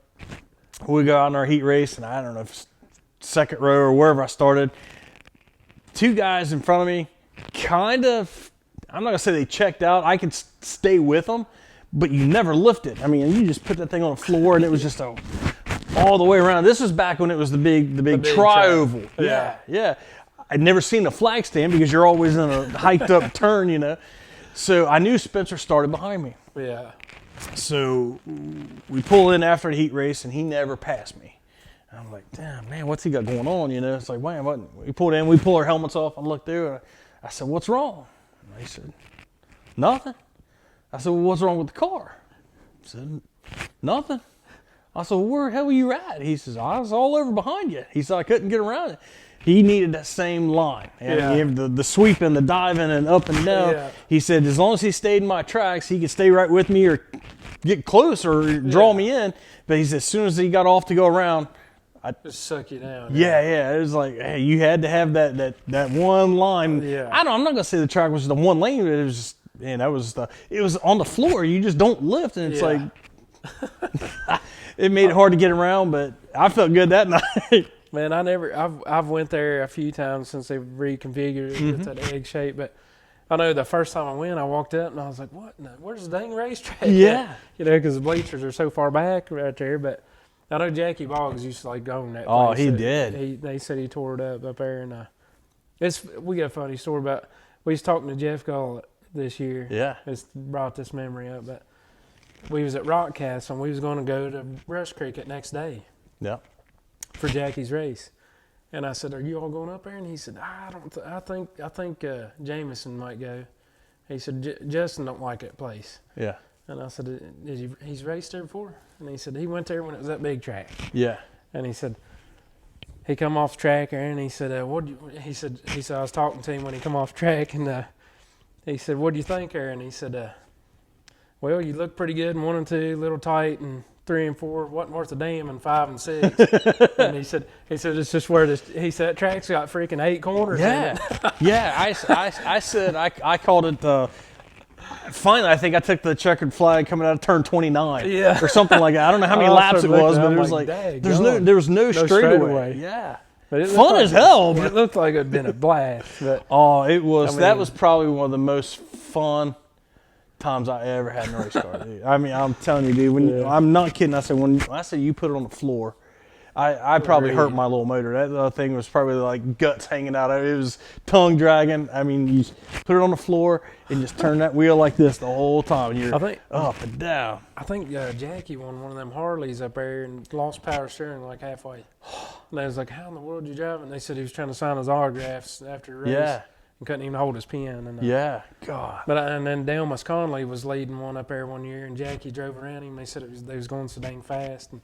We go out in our heat race, and I don't know if it's second row or wherever I started. Two guys in front of me, kind of, I'm not going to say they checked out. I could stay with them, but you never lifted. I mean, you just put that thing on the floor, and it was just all the way around. This was back when it was the big tri-oval. Yeah. I'd never seen a flag stand because you're always in a hiked up turn, So I knew Spencer started behind me.
Yeah.
So we pull in after the heat race, and he never passed me. And I'm like, damn, man, what's he got going on? It's like, man, what? We pulled in, we pull our helmets off. I looked through, and I said, what's wrong? And he said, nothing. I said, well, what's wrong with the car? He said, nothing. I said, well, where the hell were you at? He says, I was all over behind you. He said, I couldn't get around it. He needed that same line. And the sweeping, the diving, and up and down. Yeah. He said, as long as he stayed in my tracks, he could stay right with me or get close or draw me in. But he said, as soon as he got off to go around, I
just suck you down.
Yeah. It was like, hey, you had to have that one line.
Yeah.
I'm not gonna say the track was the one lane, but it was just, it was on the floor. You just don't lift, and it's like, it made it hard to get around. But I felt good that night.
Man, I've went there a few times since they've reconfigured it with that egg shape, but I know the first time I went, I walked up and I was like, what? Where's the dang racetrack?
Yeah.
Because the bleachers are so far back right there, but I know Jackie Boggs used to like go on that place.
Oh, he did.
They said he tore it up there, and we got a funny story about, we was talking to Jeff Gullett this year.
Yeah.
It's brought this memory up, but we was at Rock Castle and we was going to go to Rush Creek that next day.
Yeah.
For Jackie's race, and I said, "Are you all going up there?" And he said, "I think Jameson might go." He said, "Justin don't like that place."
Yeah.
And I said, he's raced there before?" And he said, "He went there when it was that big track."
Yeah.
And he said, he come off track there, and he said, he said I was talking to him when he come off track, and he said, "What do you think there?" And he said, "Well, you look pretty good in 1 and 2, a little tight, and 3 and 4 wasn't worth a damn in 5 and 6." And he said it's just where he said that track's got freaking 8 corners.
Yeah. Yeah. I said I called it. Finally, I think I took the checkered flag coming out of turn 29, or something like that. I don't know how many laps it was, but it was like there was no straightaway. Yeah.
But it
fun as hell.
It looked like it had been a blast. But
oh, it was. I mean, that was
was
probably one of the most fun times I ever had in a race car, dude. I mean, I'm telling you, dude. I'm not kidding. I said when I said you put it on the floor, I probably hurt my little motor. That thing was probably like guts hanging out of it. It was tongue dragging. I mean, you put it on the floor and just turn that wheel like this the whole time. And you're up and down.
I think Jackie won one of them Harleys up there and lost power steering like halfway. And I was like, how in the world did you drive it? And they said he was trying to sign his autographs after the race.
Yeah.
And couldn't even hold his pen. And,
God.
But and then Delmas Conley was leading one up there one year, and Jackie drove around him. They said they was going so dang fast. And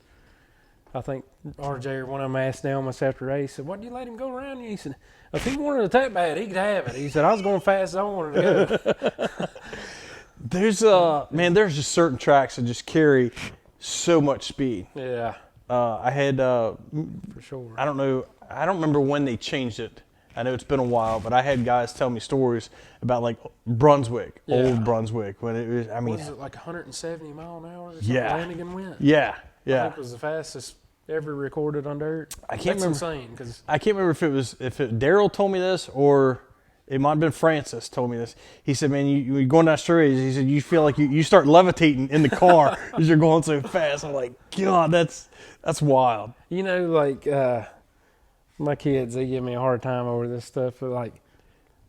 I think RJ or one of them asked Delmas after the race, said, why did you let him go around you? He said, if he wanted it that bad, he could have it. He said, I was going fast as I wanted to go.
There's just certain tracks that just carry so much speed.
Yeah.
I had,
for sure.
I don't remember when they changed it. I know it's been a while, but I had guys tell me stories about like Brunswick, old Brunswick, when it was, I mean.
Was it like 170 mile an hour or something Lanigan went?
Yeah.
I think it was the fastest ever recorded on dirt.
That's
insane. Cause
I can't remember if Daryl told me this or it might have been Francis told me this. He said, man, you're going down straight. He said, you feel like you start levitating in the car as you're going so fast. I'm like, God, that's wild.
You know, like my kids, they give me a hard time over this stuff, but like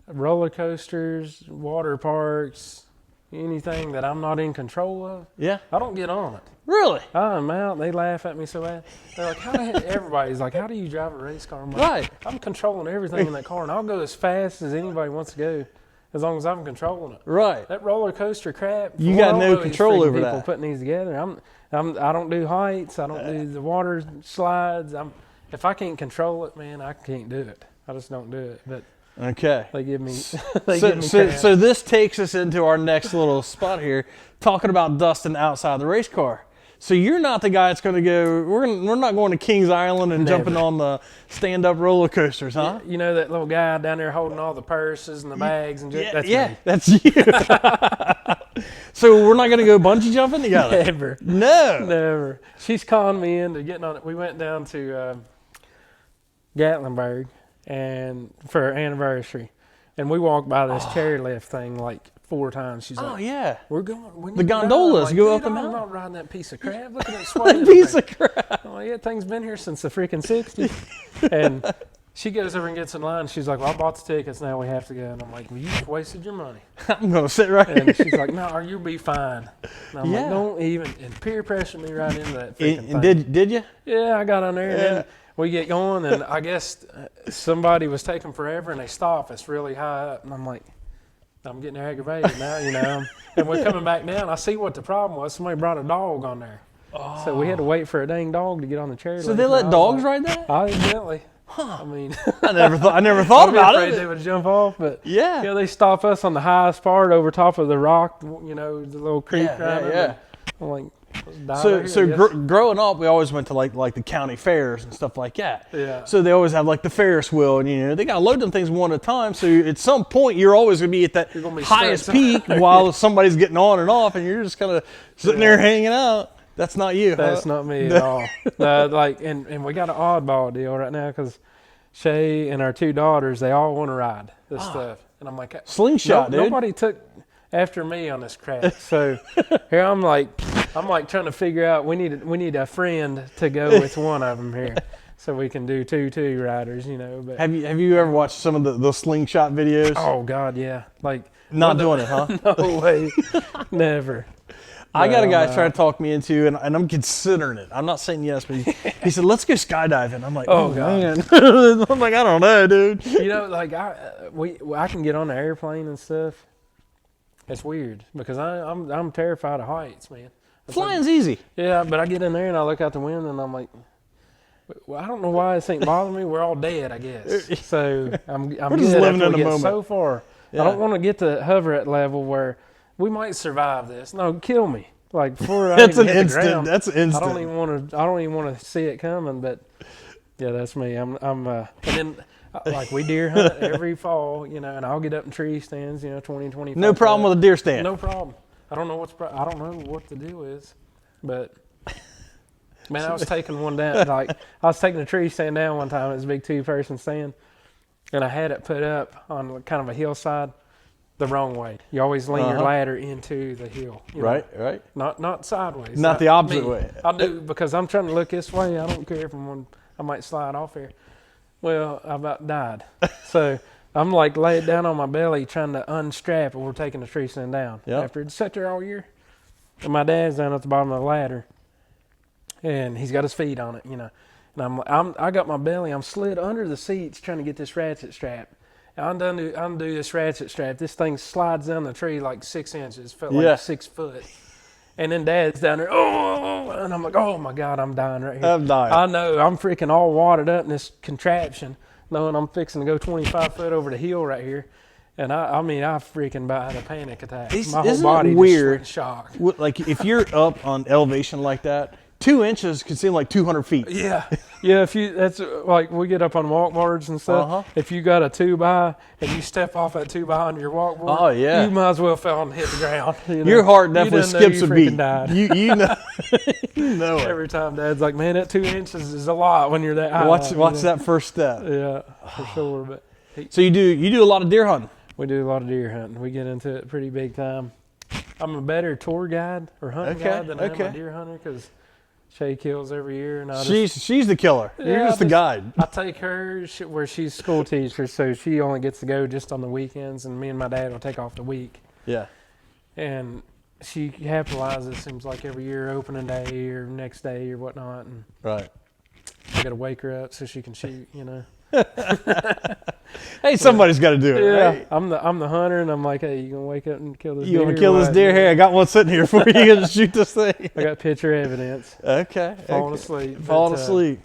roller coasters, water parks, anything that I'm not in control of, I don't get on it.
Really?
I'm out. They laugh at me so bad. They're like, everybody's like, how do you drive a race car? I'm like,
right.
I'm controlling everything in that car, and I'll go as fast as anybody wants to go, as long as I'm controlling it.
Right.
That roller coaster crap.
You got no control over
people
that.
Putting these together. I don't do heights. I don't do the water slides. If I can't control it, man, I can't do it. I just don't do it. But
okay.
they give me.
So this takes us into our next little spot here, talking about Dustin outside the race car. So you're not the guy that's going to go. We're not going to Kings Island and jumping on the stand-up roller coasters, huh?
You know that little guy down there holding all the purses and the bags and that's me.
That's you. So we're not going to go bungee jumping together.
Never.
No.
Never. She's calling me into getting on it. We went down to Gatlinburg and for our anniversary, and we walked by this chairlift thing like 4 times. She's like,
yeah,
we're going.
The gondolas
like,
go up and down.
I'm not riding that piece of crap. Look at that sway.
Piece of crap.
I'm like, yeah, thing's been here since the freaking 60s. And she goes over and gets in line. She's like, well, I bought the tickets. Now we have to go. And I'm like, well, you just wasted your money.
I'm going to sit right here.
And she's like, no, you'll be fine. And I'm like, don't even. And peer pressure me right into that freaking thing.
Did you?
Yeah, I got on there. And then we get going. And I guess somebody was taking forever. And they stop. It's really high up. And I'm like, I'm getting aggravated now, you know. And we're coming back down. I see what the problem was. Somebody brought a dog on there. Oh. So we had to wait for a dang dog to get on the chair.
So they let dogs ride that?
Evidently. Huh. I mean,
I never thought about it.
I was afraid they would jump off, but yeah, they stop us on the highest part over top of the rock, you know, the little creek.
Yeah.
I'm like,
growing up, we always went to like the county fairs and stuff like that.
Yeah.
So they always have like the Ferris wheel, and you know they got to load them things one at a time. So at some point, you're always going to be at that highest peak while somebody's getting on and off, and you're just kind of sitting there hanging out. That's not you.
That's not me at all. And we got an oddball deal right now because Shay and our 2 daughters, they all want to ride this stuff, and I'm like,
slingshot, dude.
Nobody took after me on this crap. So here I'm like trying to figure out we need a friend to go with one of them here, so we can do two riders, you know. But
have you ever watched some of the slingshot videos?
Oh God, yeah. Like
not doing it, huh?
No way, never.
I got a guy trying to talk me into, and I'm considering it. I'm not saying yes, but he said, let's go skydiving. I'm like, oh God. I'm like, I don't know, dude.
You know, like I can get on the airplane and stuff. It's weird because I'm terrified of heights, man.
Flying's easy.
Yeah, but I get in there and I look out the window and I'm like, well, I don't know why this ain't bothering me. We're all dead, I guess. So I'm
We're just living in the moment.
So far. Yeah. I don't want to get to hover at level where we might survive this. No, kill me. Like before I even hit the ground.
That's instant.
I don't even want to see it coming. But yeah, that's me. I'm and then like we deer hunt every fall, you know, and I'll get up in tree stands, you know, 20, 25.
No problem with a deer stand.
No problem. I don't know what the deal is, but Man, I was taking one down. Like I was taking a tree stand down one time. It was a big 2-person stand, and I had it put up on kind of a hillside the wrong way. You always lean your ladder into the hill.
Right.
Not sideways.
Not the opposite way.
I do because I'm trying to look this way. I don't care if I might slide off here. Well, I about died. So I'm like laid down on my belly trying to unstrap, and we're taking the tree stand down.
Yep.
After it sat there all year, and my dad's down at the bottom of the ladder. And he's got his feet on it, And I got my belly. I'm slid under the seats trying to get this ratchet strap. And I undo this ratchet strap. This thing slides down the tree like 6 inches. Felt like 6 foot. And then Dad's down there. And I'm like, oh my God, I'm dying right here.
I'm dying.
I know. I'm freaking all wadded up in this contraption, knowing I'm fixing to go 25 foot over the hill right here. And I freaking about had a panic attack. My whole body just went in shock.
Like if you're up on elevation like that, 2 inches can seem like 200 feet.
Yeah. That's like we get up on walk boards and stuff. If you got a 2x and you step off that 2x on your walk board, you might as well fell and hit the ground.
Your heart definitely skips a beat.
Died.
You know, you know it.
Every time Dad's like, man, that 2 inches is a lot when you're that high.
Watch that first step.
Yeah, for sure. But
so you do a lot of deer hunting.
We do a lot of deer hunting. We get into it pretty big time. I'm a better tour guide or hunting guide than I am a deer hunter because Shay kills every year, and
she's the killer. You're just the guide.
I take her where she's school teacher, so she only gets to go just on the weekends, and me and my dad will take off the week.
Yeah.
And she capitalizes, seems like every year, opening day or next day or whatnot, and
right.
I got to wake her up so she can shoot.
Hey, somebody's got to do it, right?
I'm the hunter, and I'm like, hey, you gonna wake up and kill this deer?
You gonna kill this deer? Hey, I got one sitting here for you. You gonna shoot this thing?
I got picture evidence.
Okay.
Falling asleep.
Falling asleep.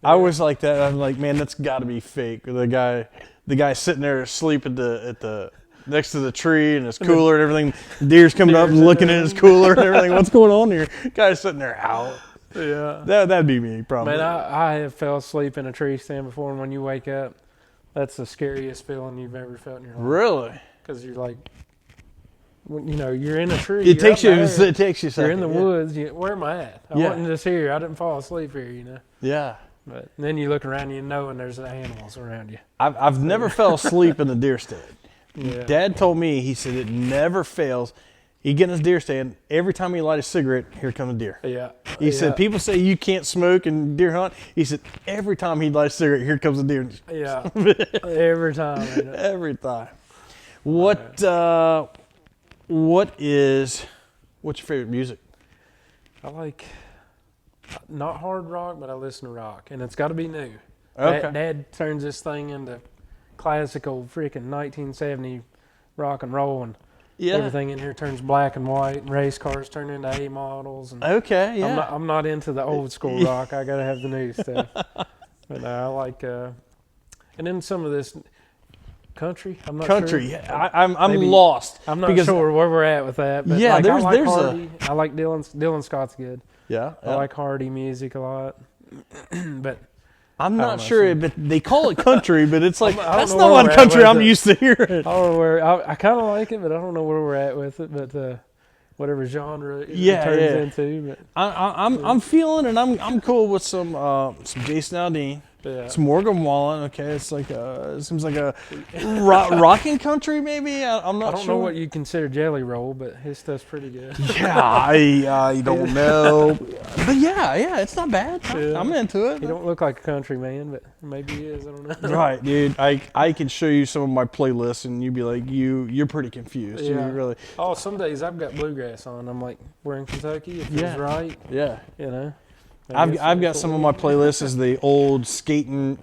I was like that. I'm like, man, that's got to be fake. The guy sitting there asleep at the next to the tree and his cooler and everything. The deer's coming up and looking in his cooler and everything. What's going on here? Guy's sitting there out.
Yeah.
That'd be me, probably.
Man, I have fell asleep in a tree stand before, and when you wake up, that's the scariest feeling you've ever felt in your life.
Really?
Because you're like, you're in a tree.
It takes you a second.
You're in the woods. Where am I at? I wasn't just here. I didn't fall asleep here,
Yeah.
But then you look around you and there's animals around you.
I've never fell asleep in the deer stand.
Yeah.
Dad told me, he said it never fails. He get in his deer stand, every time he light a cigarette, here comes a deer.
Yeah.
He said, people say you can't smoke and deer hunt. He said, every time he lights a cigarette, here comes a deer.
Yeah. Every time.
Every time. What's your favorite music?
I like, not hard rock, but I listen to rock. And it's got to be new.
Okay.
Dad turns this thing into classical freaking 1970 rock and roll, and everything in here turns black and white, and race cars turn into A models. And
okay, yeah.
I'm not into the old school rock. I got to have the new stuff. But I like, and then some of this country. I'm not
country.
sure.
Yeah. I'm lost.
I'm not sure where we're at with that. But
yeah,
I like Hardy. I like Dylan Scott's good.
Yeah.
I like Hardy music a lot. But
I'm not sure, but they call it country, but it's like, that's not
what
what country I'm used to hearing.
I don't know where, I kind of like it, but I don't know where we're at with it, but whatever genre it turns into. But
I'm feeling, and I'm cool with some Jason Aldean.
Yeah.
It's Morgan Wallen, okay. It's like it seems like a rocking country, maybe. I'm not sure.
I don't know what you consider Jelly Roll, but his stuff's pretty good.
Yeah, I don't know, but yeah, it's not bad. Yeah. I'm into it.
He don't look like a country man, but maybe he is. I don't know.
Right, dude. I can show you some of my playlists, and you'd be like, you're pretty confused.
Yeah.
You really.
Oh, some days I've got bluegrass on. I'm like, we're in Kentucky. It feels right.
Yeah.
I've
got some of my playlists is the old skating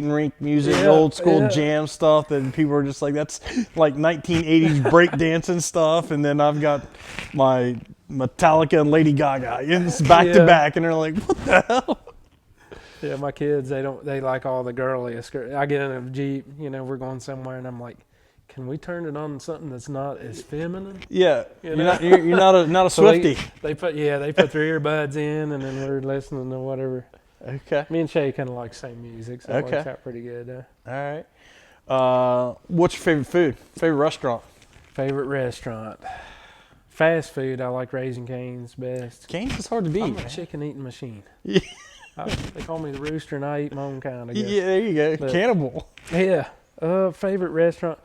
rink music, the old school jam stuff that people are just like, that's like 1980s break dancing stuff, and then I've got my Metallica and Lady Gaga, and it's back to back, and they're like, what the hell?
Yeah, my kids, they like all the girliest. I get in a Jeep, we're going somewhere, and I'm like, can we turn it on something that's not as feminine?
Yeah, you're not a Swiftie.
They put their earbuds in, and then we're listening to whatever.
Okay.
Me and Shay kind of like the same music, so it works out pretty good.
All right. What's your favorite food? Favorite restaurant?
Favorite restaurant. Fast food, I like Raising Cane's best.
Cane's is hard to beat.
I'm
man.
a chicken eating machine.
Yeah.
They call me the Rooster, and I eat my own kind, I guess.
Yeah, there you go.
But,
Cannibal.
Yeah. Favorite restaurant?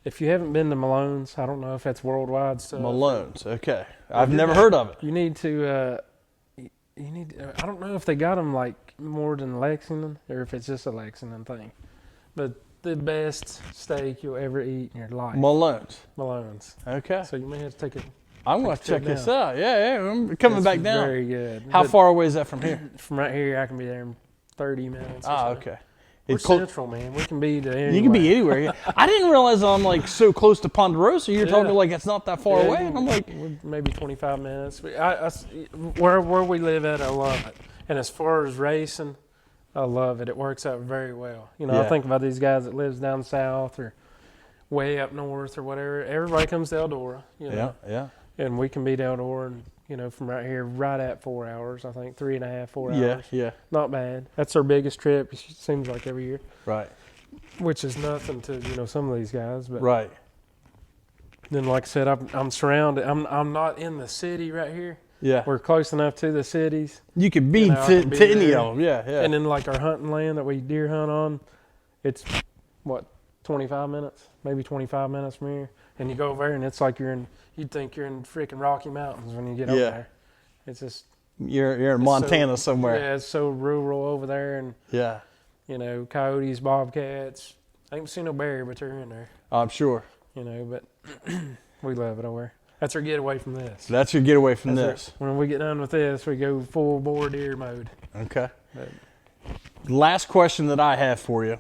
If you haven't been to Malone's, I don't know if that's worldwide stuff.
Malone's. Okay. I've never heard of it.
You need to. I don't know if they got them like more than Lexington or if it's just a Lexington thing, but the best steak you'll ever eat in your life. Malone's.
Okay.
So you may have to take a.
I'm going to check this out. Yeah, I'm coming back down.
Very good.
How far away is that from here?
From right here, I can be there in 30 minutes.
Okay.
We're central, man. We can be to anywhere.
You can be anywhere. Yeah. I didn't realize I'm like so close to Ponderosa. You're talking like it's not that far away. And I'm like,
maybe 25 minutes. Where we live at, I love it. And as far as racing, I love it. It works out very well. You know, I think about these guys that lives down south or way up north or whatever. Everybody comes to Eldora. You know?
Yeah.
And we can beat Eldora, and you know, from right here, right at 4 hours. I think 3.5, 4 hours.
Yeah.
Not bad. That's our biggest trip. It seems like every year.
Right.
Which is nothing to some of these guys, but
right.
Then, like I said, I'm surrounded. I'm not in the city right here.
Yeah.
We're close enough to the cities.
You could be to any of them. Yeah.
And then like our hunting land that we deer hunt on, it's what 25 minutes, maybe 25 minutes from here. And you go over there, and it's like you'd think you're in freaking Rocky Mountains when you get over there. It's just
you're in Montana somewhere.
Yeah, it's so rural over there, and you know, coyotes, bobcats. I ain't seen no bear, but they're in there.
I'm sure.
You know, but we love it over there. That's our getaway from this.
That's your getaway from this.
When we get done with this, we go full bore deer mode.
Okay. Last question that I have for you.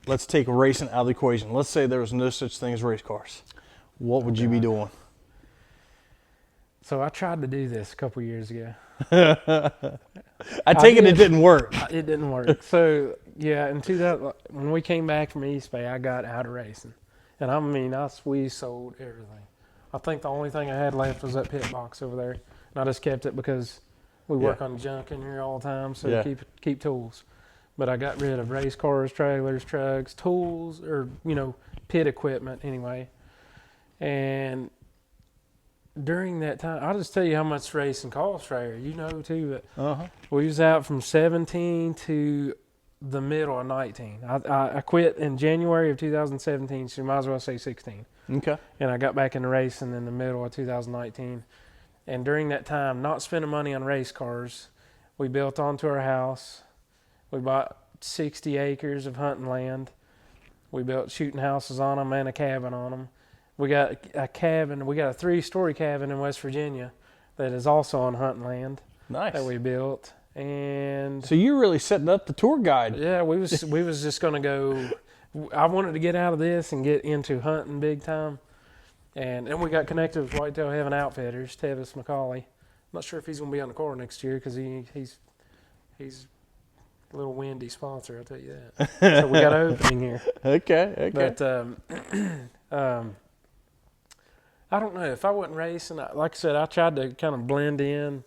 Let's take racing out of the equation. Let's say there was no such thing as race cars. What would you be doing?
So I tried to do this a couple years ago.
I take it didn't work.
It didn't work. So, yeah, in 2000, when we came back from East Bay, I got out of racing. And I mean, we sold everything. I think the only thing I had left was that pit box over there. And I just kept it because we work on junk in here all the time, so keep tools. But I got rid of race cars, trailers, trucks, tools, or, you know, pit equipment anyway. And during that time, I'll just tell you how much racing costs right here. You know, too. But we was out from 17 to the middle of 19. I quit in January of 2017, so you might as well say 16.
Okay.
And I got back into racing in the middle of 2019. And during that time, not spending money on race cars, we built onto our house. We bought 60 acres of hunting land. We built shooting houses on them and a cabin on them. We got a cabin. We got a 3-story cabin in West Virginia that is also on hunting land.
Nice.
That we built. And
so you're really setting up the tour guide.
Yeah, we was just going to go. I wanted to get out of this and get into hunting big time. And then we got connected with Whitetail Heaven Outfitters, Tevis McCauley. I'm not sure if he's going to be on the car next year because he's a little windy sponsor, I'll tell you that. So we got an opening here.
Okay.
But I don't know. If I wasn't racing, like I said, I tried to kind of blend in.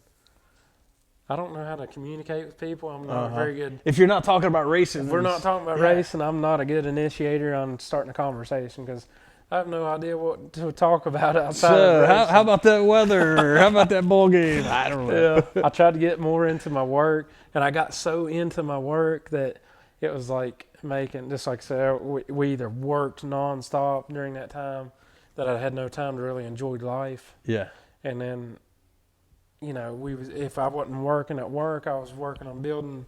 I don't know how to communicate with people. I'm not very good.
If you're not talking about racing.
If we're not talking about racing, I'm not a good initiator on starting a conversation because I have no idea what to talk about outside of racing.
How about that weather? How about that ball game? I don't know.
Yeah, I tried to get more into my work, and I got so into my work that it was like making, just like I said, we either worked nonstop during that time that I had no time to really enjoy life.
Yeah.
And then, you know, if I wasn't working at work, I was working on building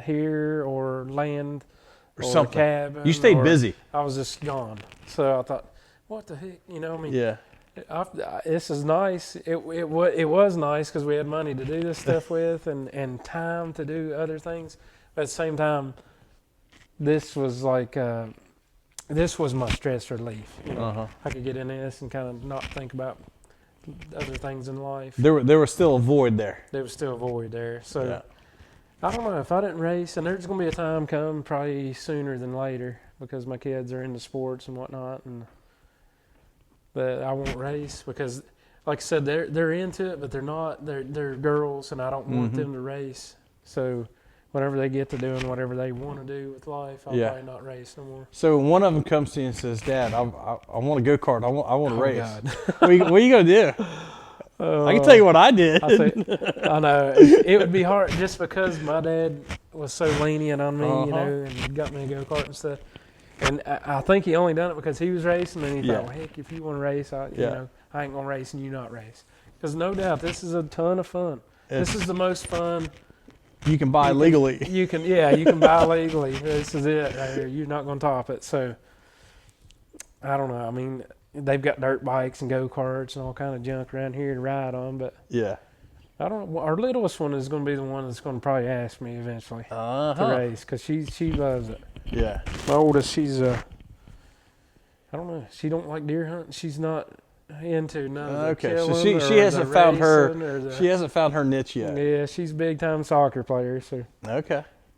here or land or something. Cabin.
You stayed busy.
I was just gone. So I thought, what the heck? You know, I mean,
yeah.
This is nice. It was nice because we had money to do this stuff with and time to do other things. But at the same time, this was like this was my stress relief. You know? I could get in this and kind of not think about other things in life.
There was still a void there.
There was still a void there. So I don't know if I didn't race, and there's going to be a time come probably sooner than later because my kids are into sports and whatnot, and that I won't race because, like I said, they're into it, but they're not. They're girls, and I don't want them to race. So whenever they get to doing whatever they want to do with life, I'll probably not race no more.
So when one of them comes to you and says, "Dad, I want a go-kart. I want to race."
God.
What are you going to do? I can tell you what I did.
I know. It would be hard just because my dad was so lenient on me, you know, and got me a go-kart and stuff. And I think he only done it because he was racing, and he thought, well, heck, if you want to race, you know, I ain't going to race and you not race. Because no doubt, this is a ton of fun. This is the most fun
you can buy legally.
You can buy legally. This is it right here. You're not going to top it. So, I don't know. I mean, they've got dirt bikes and go-karts and all kind of junk around here to ride on, but I don't know. Our littlest one is going to be the one that's going to probably ask me eventually to race because she loves it.
Yeah.
My oldest, she's I don't know. She don't like deer hunting. She's not into none of the killing.
So she hasn't found her niche yet.
Yeah, she's a big time soccer player. So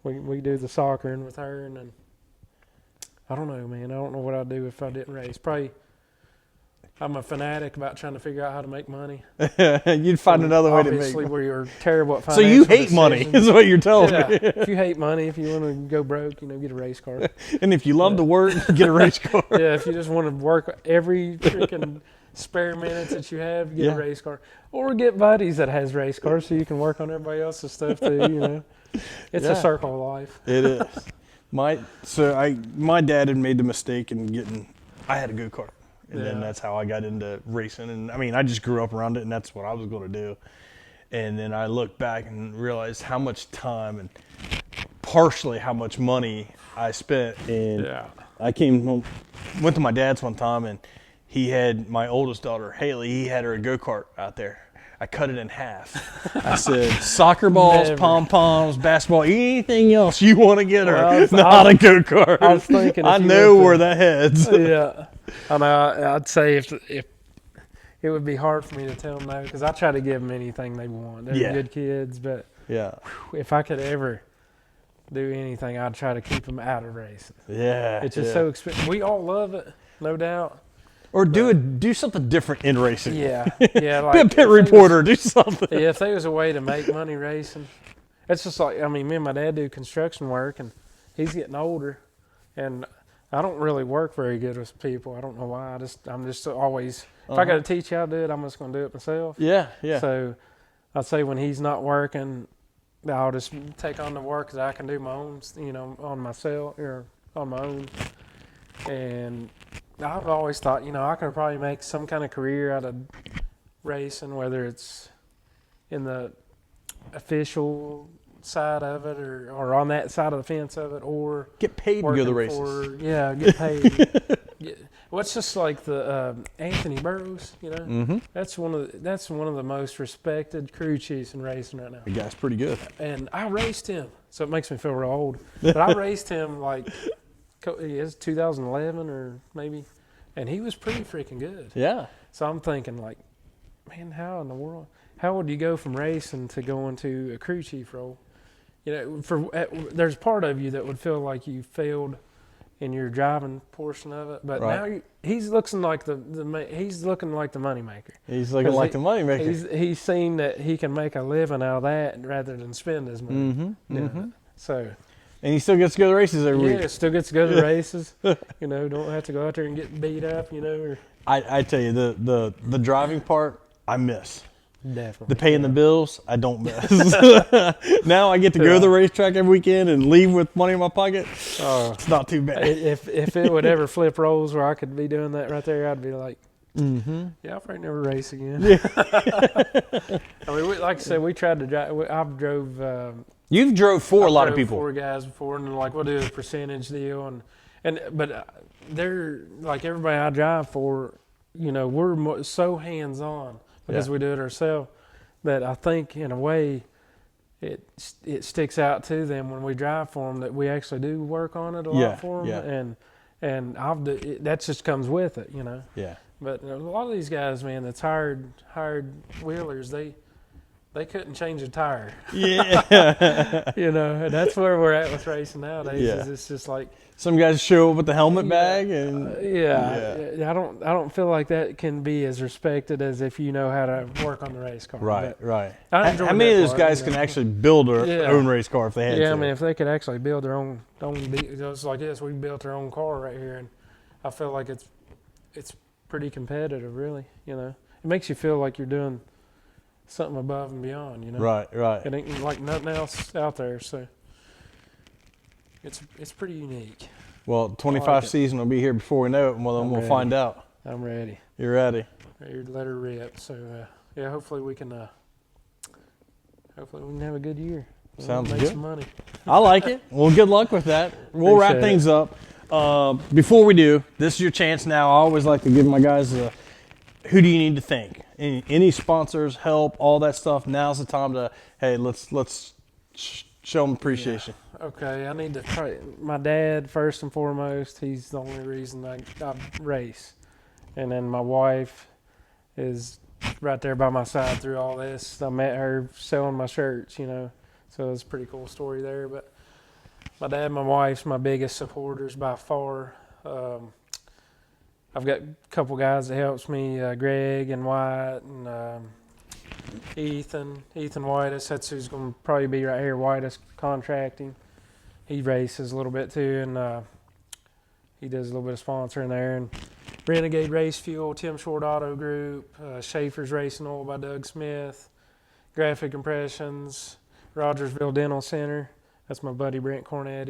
we do the soccering with her, and then I don't know, man. I don't know what I'd do if I didn't race. Probably. I'm a fanatic about trying to figure out how to make money.
You'd find another way to make money.
Obviously, we're terrible at financial
So you hate money, is what you're telling me.
If you hate money, if you want to go broke, you know, get a race car.
And if you love to work, get a race car.
If you just want to work every freaking spare minutes that you have, get a race car. Or get buddies that has race cars so you can work on everybody else's stuff too, you know. It's a circle of life.
It is. My dad had made the mistake in getting, I had a go-kart. And then that's how I got into racing. And I mean, I just grew up around it, and that's what I was going to do. And then I looked back and realized how much time and partially how much money I spent. And I came home, went to my dad's one time, and he had my oldest daughter, Haley, he had her a go-kart out there. I cut it in half. I said, soccer balls, pom-poms, basketball, anything else you want to get her, not a go-kart.
I was thinking,
I know where that heads.
Yeah. I know. I'd say if it would be hard for me to tell them no, because I try to give them anything they want. They're good kids, but if I could ever do anything, I'd try to keep them out of racing.
Yeah.
It's just so expensive. We all love it, no doubt.
Or do something different in racing.
Yeah.
Like be a pit reporter. Do something.
Yeah, if there was a way to make money racing, it's just like, I mean, me and my dad do construction work, and he's getting older, and I don't really work very good with people. I don't know why. I'm just always, if I got to teach you how to do it, I'm just going to do it myself. Yeah. So I'd say when he's not working, I'll just take on the work that I can do my own, you know, on myself or on my own. And I've always thought, you know, I could probably make some kind of career out of racing, whether it's in the official side of it or on that side of the fence of it, or
get paid to go to the races.
Get paid. What's just like the Anthony Burroughs, you know? Mm-hmm. That's one of the most respected crew chiefs in racing right now.
The guy's pretty good.
And I raced him, so it makes me feel real old. But I raced him like it's 2011 or maybe, and he was pretty freaking good. Yeah. So I'm thinking like, man, how in the world? How would you go from racing to going to a crew chief role? You know, there's part of you that would feel like you failed in your driving portion of it, but now he's looking like the moneymaker.
He's looking like the moneymaker.
He's seen that he can make a living out of that rather than spend his money. Mm-hmm. Mm-hmm. So.
And he still gets to go to the races every week.
Yeah, still gets to go to the races. You know, don't have to go out there and get beat up, you know. Or
I tell you, the driving part, I miss.
Definitely.
The paying the bills, I don't miss. Now I get to go to the racetrack every weekend and leave with money in my pocket. It's not too bad.
If it would ever flip roles where I could be doing that right there, I'd be like, yeah, I'll probably never race again. Yeah. I mean, like I said, we tried to drive. I've drove.
You've drove for a lot of people.
4 guys before, and like we'll do a percentage deal, but they're like everybody I drive for. You know, we're so hands on because we do it ourselves that I think in a way it sticks out to them when we drive for them that we actually do work on it a lot for them, and that just comes with it, you know. Yeah. But a lot of these guys, man, that's hired wheelers, they they couldn't change a tire.
Yeah.
You know, and that's where we're at with racing nowadays.
Yeah.
Is it's just like
Some guys show up with the helmet bag, and
I don't feel like that can be as respected as if you know how to work on the race car.
right.
I enjoy
How many of
that
those
part,
guys
you
can
know.
actually build their own race car if they had to?
Yeah, I mean, if they could actually build their own just like this, we built our own car right here, and I feel like it's pretty competitive, really. You know, it makes you feel like you're doing something above and beyond. You know,
Right.
it ain't like nothing else out there, so it's pretty unique.
Well, 25
like it.
season will be here before we know it, and we'll
ready.
find out.
I'm ready.
You're ready.
Ready to let her rip. So yeah, hopefully we can have a good year.
Sounds
make
good.
some money.
I like it. Well, good luck with that. We'll wrap
Appreciate
things up. Before we do, this is your chance now. I always like to give my guys who do you need to thank? Any sponsors, help, all that stuff. Now's the time to, hey, let's show them appreciation.
Yeah. Okay, I need to try my dad first and foremost. He's the only reason I race. And then my wife is right there by my side through all this. I met her selling my shirts, you know. So it's a pretty cool story there. But my dad and my wife's my biggest supporters by far. I've got a couple guys that helps me, Greg and Wyatt and Ethan Whitus. That's who's going to probably be right here. Whitus Contracting. He races a little bit too, and he does a little bit of sponsoring there. And Renegade Race Fuel, Tim Short Auto Group, Schaefer's Racing Oil by Doug Smith, Graphic Impressions, Rogersville Dental Center. That's my buddy Brent Cornett.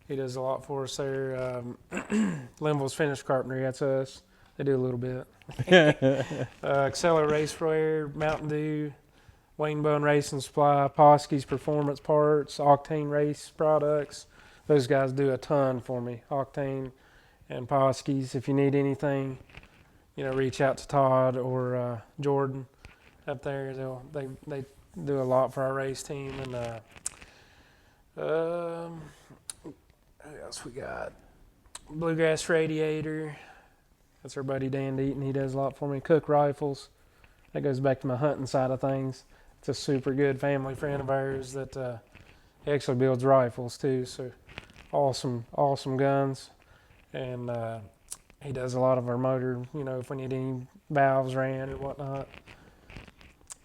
He does a lot for us there. Linville's Finished Carpentry, that's us. They do a little bit. Acceler Raceware, Mountain Dew, Wayne Bone Racing Supply, Poske's Performance Parts, Octane Race Products. Those guys do a ton for me. Octane and Poske's. If you need anything, you know, reach out to Todd or Jordan up there. They do a lot for our race team. And who else we got? Bluegrass Radiator. That's our buddy Dan Deaton. He does a lot for me. Cook Rifles. That goes back to my hunting side of things. It's a super good family friend of ours that he actually builds rifles too. So awesome guns. And he does a lot of our motor, you know, if we need any valves ran or whatnot.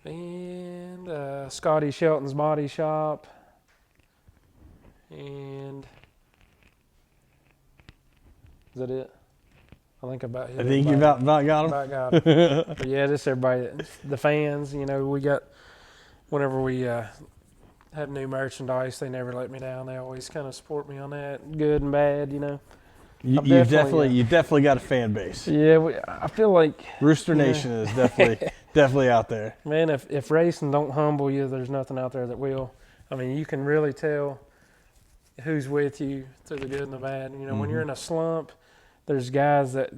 And Scotty Shelton's Body Shop. And is that it? I think about hit
I think you about got them.
About got it. But yeah, just everybody, the fans, you know, we got, whenever we have new merchandise, they never let me down. They always kind of support me on that, good and bad, you know.
You definitely got a fan base.
Yeah, I feel like
Rooster Nation is definitely out there.
Man, if racing don't humble you, there's nothing out there that will. I mean, you can really tell who's with you through the good and the bad. You know, when you're in a slump, there's guys that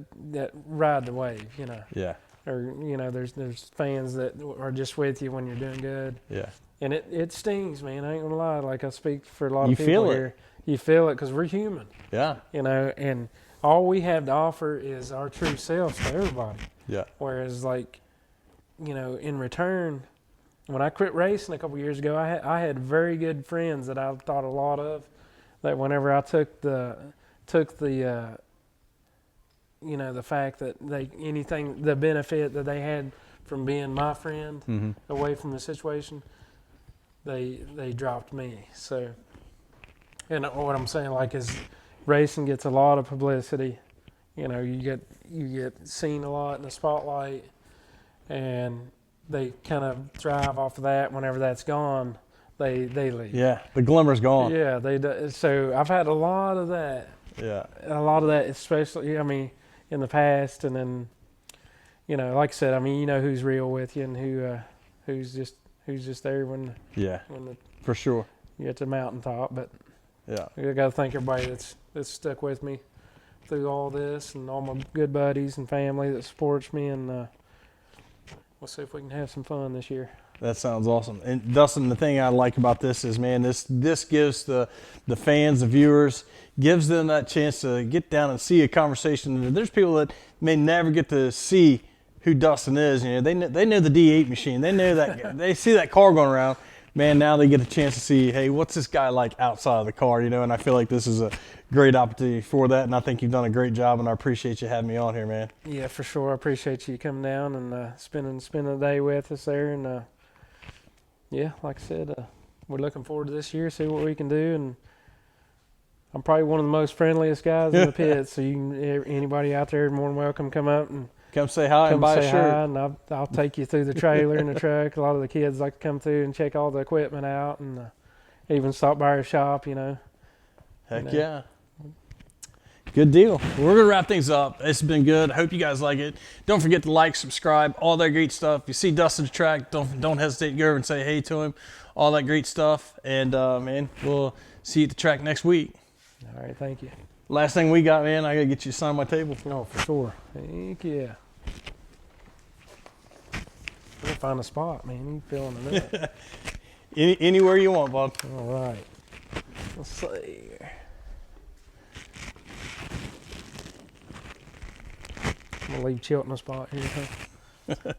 ride the wave, you know.
Yeah.
Or, you know, there's fans that are just with you when you're doing good.
Yeah.
And it stings, man. I ain't gonna lie. Like, I speak for a lot of people
feel it.
here. You feel it because we're human.
Yeah.
You know, and all we have to offer is our true selves to everybody.
Yeah.
Whereas, like, you know, in return, when I quit racing a couple years ago, I had very good friends that I thought a lot of. That whenever I took the you know, the fact that the benefit that they had from being my friend away from the situation, they dropped me. So, and what I'm saying, like, is racing gets a lot of publicity. You know, you get seen a lot in the spotlight, and they kind of thrive off of that. Whenever that's gone, they leave.
Yeah, the glimmer's gone.
Yeah, they do. So I've had a lot of that.
Yeah.
A lot of that, especially, I mean, in the past, and then, you know, like I said, I mean, you know who's real with you and who's just there when
for sure
you're at the mountaintop. But
yeah,
I got to thank everybody that's stuck with me through all this, and all my good buddies and family that supports me, and we'll see if we can have some fun this year.
That sounds awesome. And Dustin, the thing I like about this is, man, this gives the fans, the viewers, gives them that chance to get down and see a conversation. There's people that may never get to see who Dustin is. You know, they know the D8 machine. They know that they see that car going around. Man, now they get a chance to see, hey, what's this guy like outside of the car, you know? And I feel like this is a great opportunity for that, and I think you've done a great job, and I appreciate you having me on here, man.
Yeah, for sure. I appreciate you coming down and spending the day with us there. And yeah, like I said, we're looking forward to this year, see what we can do. And I'm probably one of the most friendliest guys in the pit, so anybody out there more than welcome, come up and
come say hi and buy a shirt.
And I'll take you through the trailer and the truck. A lot of the kids like to come through and check all the equipment out, and even stop by our shop, you know.
Heck yeah. Good deal. We're going to wrap things up. It's been good. I hope you guys like it. Don't forget to like, subscribe, all that great stuff. If you see Dustin at the track, don't hesitate to go over and say hey to him. All that great stuff. And, man, we'll see you at the track next week.
All right, thank you.
Last thing we got, man, I got to get you to sign my table.
Oh, for sure. Heck yeah. We'll find a spot, man. You feeling it up.
Anywhere you want, bud.
All right. Let's see here. I'm going to leave Chilton a spot here, huh?